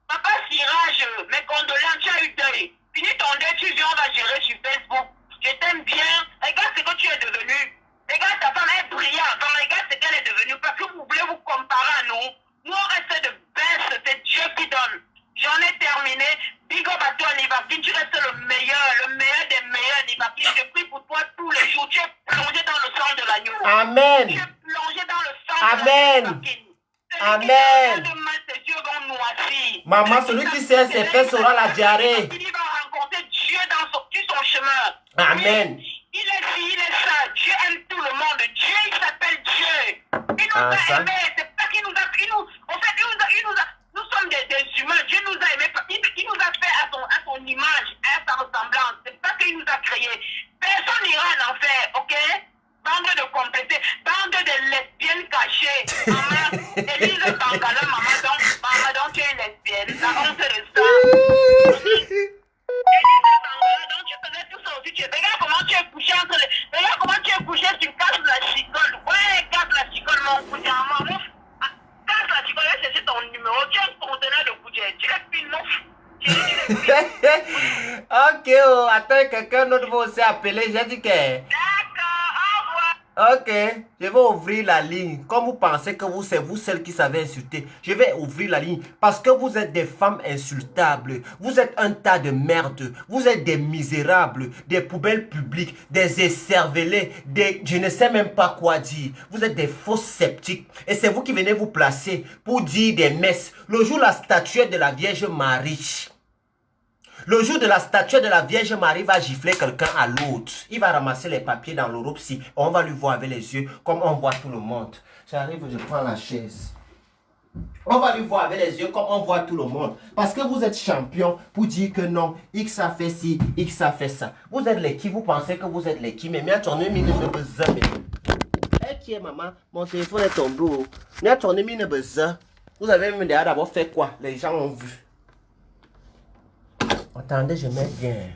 Papa Sirage, mes condoléances, tu as eu deuil. Finis ton deuil, tu viens, on va gérer sur Facebook. Je t'aime bien. Regarde ce que tu es devenu. Regarde, ta femme est brillante. Enfin, regarde ce qu'elle est devenue. Parce que vous voulez vous comparer à nous. Nous, on reste de baisse. C'est Dieu qui donne. J'en ai terminé. Big up à toi, Nivakin. Tu restes le meilleur des meilleurs, Nivakin. Je prie pour toi tous les jours. Tu es plongé dans le sang de l'agneau. Amen. Tu es plongé dans le sang de Amen. l'agneau. Amen. Maman, Maman, celui qui sait ses fesses aura la diarrhée. Il va rencontrer Dieu sur son chemin. Amen. Il est ci, il est ça. Dieu aime tout le monde. Dieu, il s'appelle Dieu. Il nous a aimés. C'est pas qu'il nous a... En fait, nous sommes des humains. Dieu nous a aimés. Il nous a fait à son image, à sa ressemblance. C'est pas qu'il nous a créés. Personne n'ira en enfer, ok? Bande de compléter, bande de lesbiennes cachées. Maman, Élise Bangala, maman, donc tu es lesbienne. La honte de ça. Élise Bangala, donc tu faisais tout ça aussi. Regarde comment tu es couché entre les... Regarde comment tu es couché sur casse la chicole. Ouais, casse la chicole, mon cousin. Maman, casse la chicole, là, c'est ton numéro. Tu es un conteneur de coucher. Tu es une mouf. Ok, oh, attends, quelqu'un d'autre va aussi appeler. J'ai dit que... Ok, je vais ouvrir la ligne. Comme vous pensez que c'est vous celle qui savez insulter, je vais ouvrir la ligne. Parce que vous êtes des femmes insultables. Vous êtes un tas de merde. Vous êtes des misérables, des poubelles publiques, des écervelés, des... Je ne sais même pas quoi dire. Vous êtes des fausses sceptiques. Et c'est vous qui venez vous placer pour dire des messes. Le jour de la statuette de la Vierge Marie... Le jour de la statue de la Vierge Marie va gifler quelqu'un à l'autre. Il va ramasser les papiers dans l'Europe si on va lui voir avec les yeux comme on voit tout le monde. J'arrive, je prends la chaise. On va lui voir avec les yeux comme on voit tout le monde. Parce que vous êtes champion pour dire que non, X a fait ci, X a fait ça. Vous êtes les qui, vous pensez que vous êtes les qui, mais bien tourné, mais ne besoin. Eh, qui est maman? Mon téléphone est tombé. Bien tourné, mais ne besoin. Vous avez même d'abord fait quoi? Les gens ont vu. Attendez, je mets bien.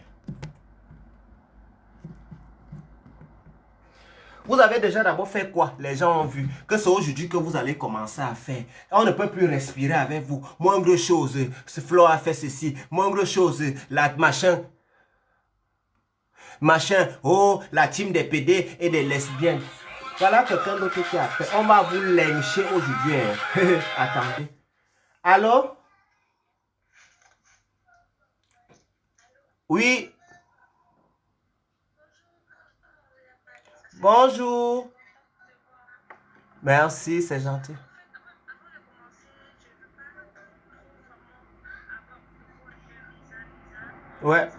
Vous avez déjà d'abord fait quoi? Les gens ont vu que c'est aujourd'hui que vous allez commencer à faire. On ne peut plus respirer avec vous. Moindre chose, Flo a fait ceci. Moindre chose, la machin. Machin, oh, la team des PD et des lesbiennes. Voilà quelqu'un d'autre qui a fait. On va vous lyncher aujourd'hui. Attendez. Allô? Oui. Bonjour. Merci, c'est gentil. Ouais.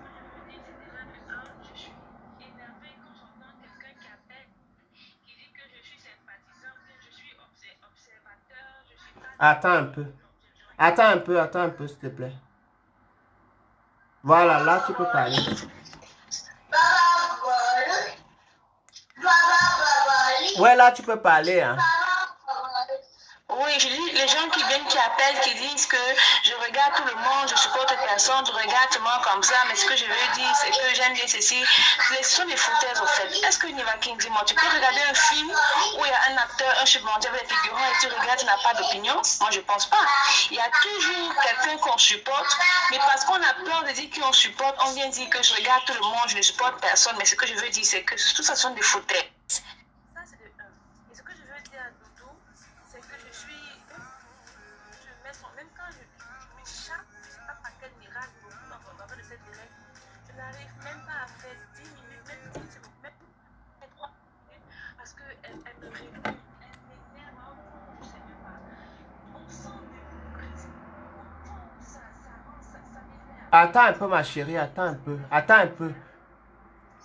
Attends un peu. Attends un peu, s'il te plaît. Voilà, là, tu peux parler. Ouais, là, tu peux parler, hein. Oui, je dis, les gens qui viennent, qui appellent, qui disent que je regarde tout le monde, je supporte personne, je regarde tout le monde comme ça, mais ce que je veux dire, c'est que j'aime bien ceci. Ce sont des foutaises, au fait. Est-ce que Nivakin, dis-moi, tu peux regarder un film où il y a un acteur, un chef mondial avec des figurants et tu regardes, tu n'as pas d'opinion? Moi, je pense pas. Il y a toujours quelqu'un qu'on supporte, mais parce qu'on a peur de dire qu'on supporte, on vient dire que je regarde tout le monde, je ne supporte personne, mais ce que je veux dire, c'est que tout ça sont des foutaises. Attends un peu, ma chérie, attends un peu.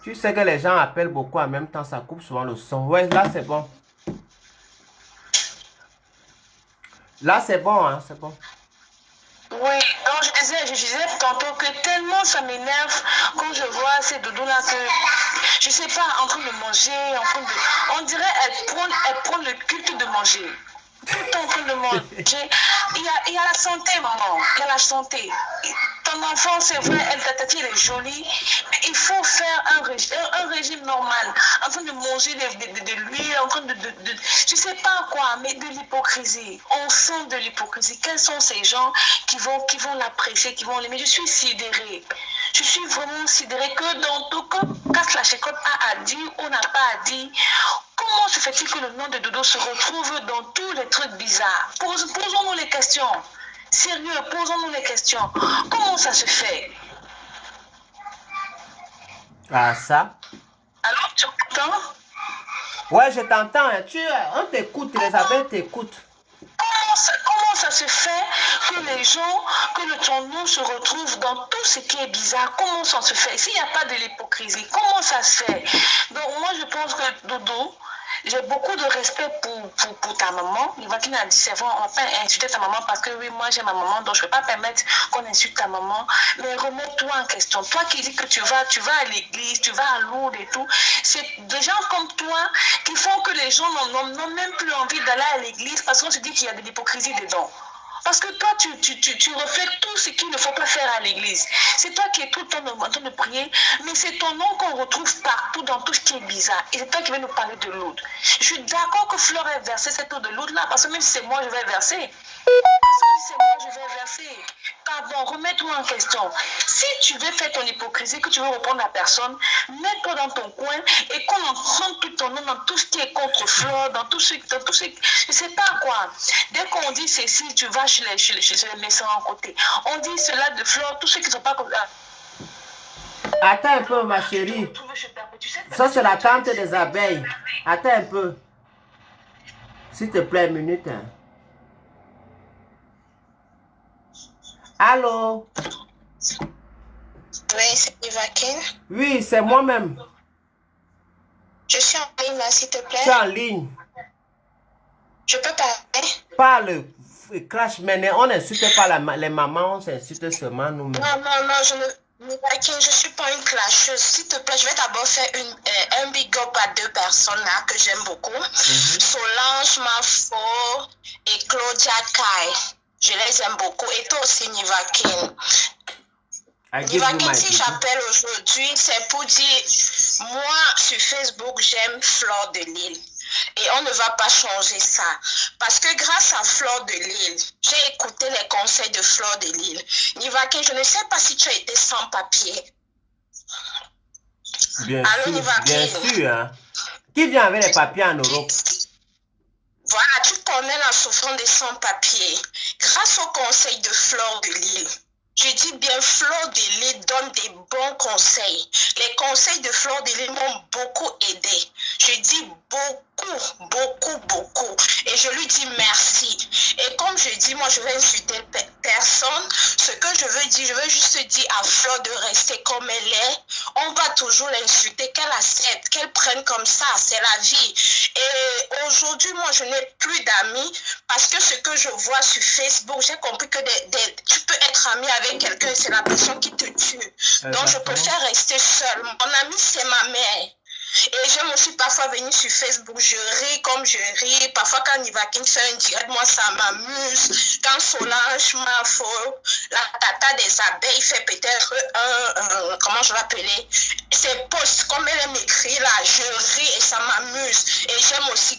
Tu sais que les gens appellent beaucoup en même temps, ça coupe souvent le son. Ouais, là c'est bon. Là c'est bon, hein, c'est bon. Oui, donc je disais tantôt que tellement ça m'énerve quand je vois ces doudous-là que, je sais pas, en train de manger, on dirait elles prennent le culte de manger. Tout le temps en train de manger. Il y a la santé, maman, il y a la santé. ton enfant, c'est vrai, elle est jolie, mais il faut faire un régime normal, en train de manger de l'huile, en train de je sais pas quoi, mais de l'hypocrisie. On sent de l'hypocrisie. Quels sont ces gens qui vont l'apprécier, qui vont l'aimer? Je suis sidérée. Je suis vraiment sidérée que dans tout, que Casse la Chicotte a à dire ou n'a pas à dire. Comment se fait-il que le nom de Dodo se retrouve dans tous les trucs bizarres? Posons-nous les questions. Sérieux, posons-nous les questions. Comment ça se fait? Ah, ça? Alors, tu entends? Ouais, je t'entends. Hein. On t'écoute, Elisabeth t'écoute. Comment ça se fait que les gens, que ton nom se retrouve dans tout ce qui est bizarre? Comment ça se fait? S'il n'y a pas de l'hypocrisie, comment ça se fait? Donc moi je pense que Dodo, j'ai beaucoup de respect pour ta maman. Nivakin a dit c'est vrai, on va pas insulter ta maman parce que oui, moi j'ai ma maman, donc je ne peux pas permettre qu'on insulte ta maman. Mais remets-toi en question. Toi qui dis que tu vas à l'église, tu vas à Lourdes et tout, c'est des gens comme toi qui font que les gens n'ont même plus envie d'aller à l'église parce qu'on se dit qu'il y a de l'hypocrisie dedans. Parce que toi, tu reflètes tout ce qu'il ne faut pas faire à l'église. C'est toi qui es tout le temps en train de prier, mais c'est ton nom qu'on retrouve partout dans tout ce qui est bizarre. Et c'est toi qui vas nous parler de Lourdes. Je suis d'accord que Flore ait versé cette eau de Lourdes là, parce que même si c'est moi, je vais verser. Parce que si c'est moi, je vais verser. Pardon, remets-toi en question. Si tu veux faire ton hypocrisie, que tu veux répondre à personne, mets-toi dans ton coin et qu'on entende tout ton nom dans tout ce qui est contre Flore, dans tout ce je sais pas quoi. Dès qu'on dit ceci, tu vas chez les médecins en côté. On dit cela de Flore, tous ceux qui ne sont pas comme ça. Attends un peu, ma chérie. Ça, c'est la tante des abeilles. Attends un peu. S'il te plaît, une minute. Hein. Allô? Oui, c'est Nivakin. Oui, c'est moi-même. Je suis en ligne là, s'il te plaît. Tu es en ligne. Je peux parler? Parle, crash, mais on n'insulte pas les mamans, on s'insulte seulement nous-mêmes. Non, je ne... Nivakin, je ne suis pas une clasheuse. S'il te plaît, je vais d'abord faire un big up à deux personnes là que j'aime beaucoup. Solange Mafo et Claudia Kai. Je les aime beaucoup. Et toi aussi, Nivakin. Nivakin, si j'appelle aujourd'hui, c'est pour dire, moi, sur Facebook, j'aime Flore de Lille. Et on ne va pas changer ça. Parce que grâce à Flore de Lille, j'ai écouté les conseils de Flore de Lille. Nivakin, je ne sais pas si tu as été sans papier. Bien sûr. Hein. Qui vient avec les papiers en Europe? Voilà, tu connais la souffrance des sans-papiers. Grâce au conseil de Flore de Lille, je dis bien, Flore de Lille donne des bons conseils. Les conseils de Flore de Lille m'ont beaucoup aidé. Je dis beaucoup. Et je lui dis merci. Et comme je dis, moi, je vais insulter personne. Ce que je veux dire, je veux juste dire à Flore de rester comme elle est. On va toujours l'insulter, qu'elle accepte, qu'elle prenne comme ça. C'est la vie. Et aujourd'hui, moi, je n'ai plus d'amis parce que ce que je vois sur Facebook, j'ai compris que tu peux être ami avec quelqu'un et c'est la personne qui te tue. Donc, je préfère rester seule. Mon ami, c'est ma mère. Et j'aime aussi parfois venir sur Facebook, je ris comme je ris. Parfois quand Nivakin fait un direct, moi ça m'amuse. Quand Solange Mafo, la tata des abeilles, fait peut-être comment je vais appeler, ses posts, comme elle m'écrit là, je ris et ça m'amuse. Et j'aime aussi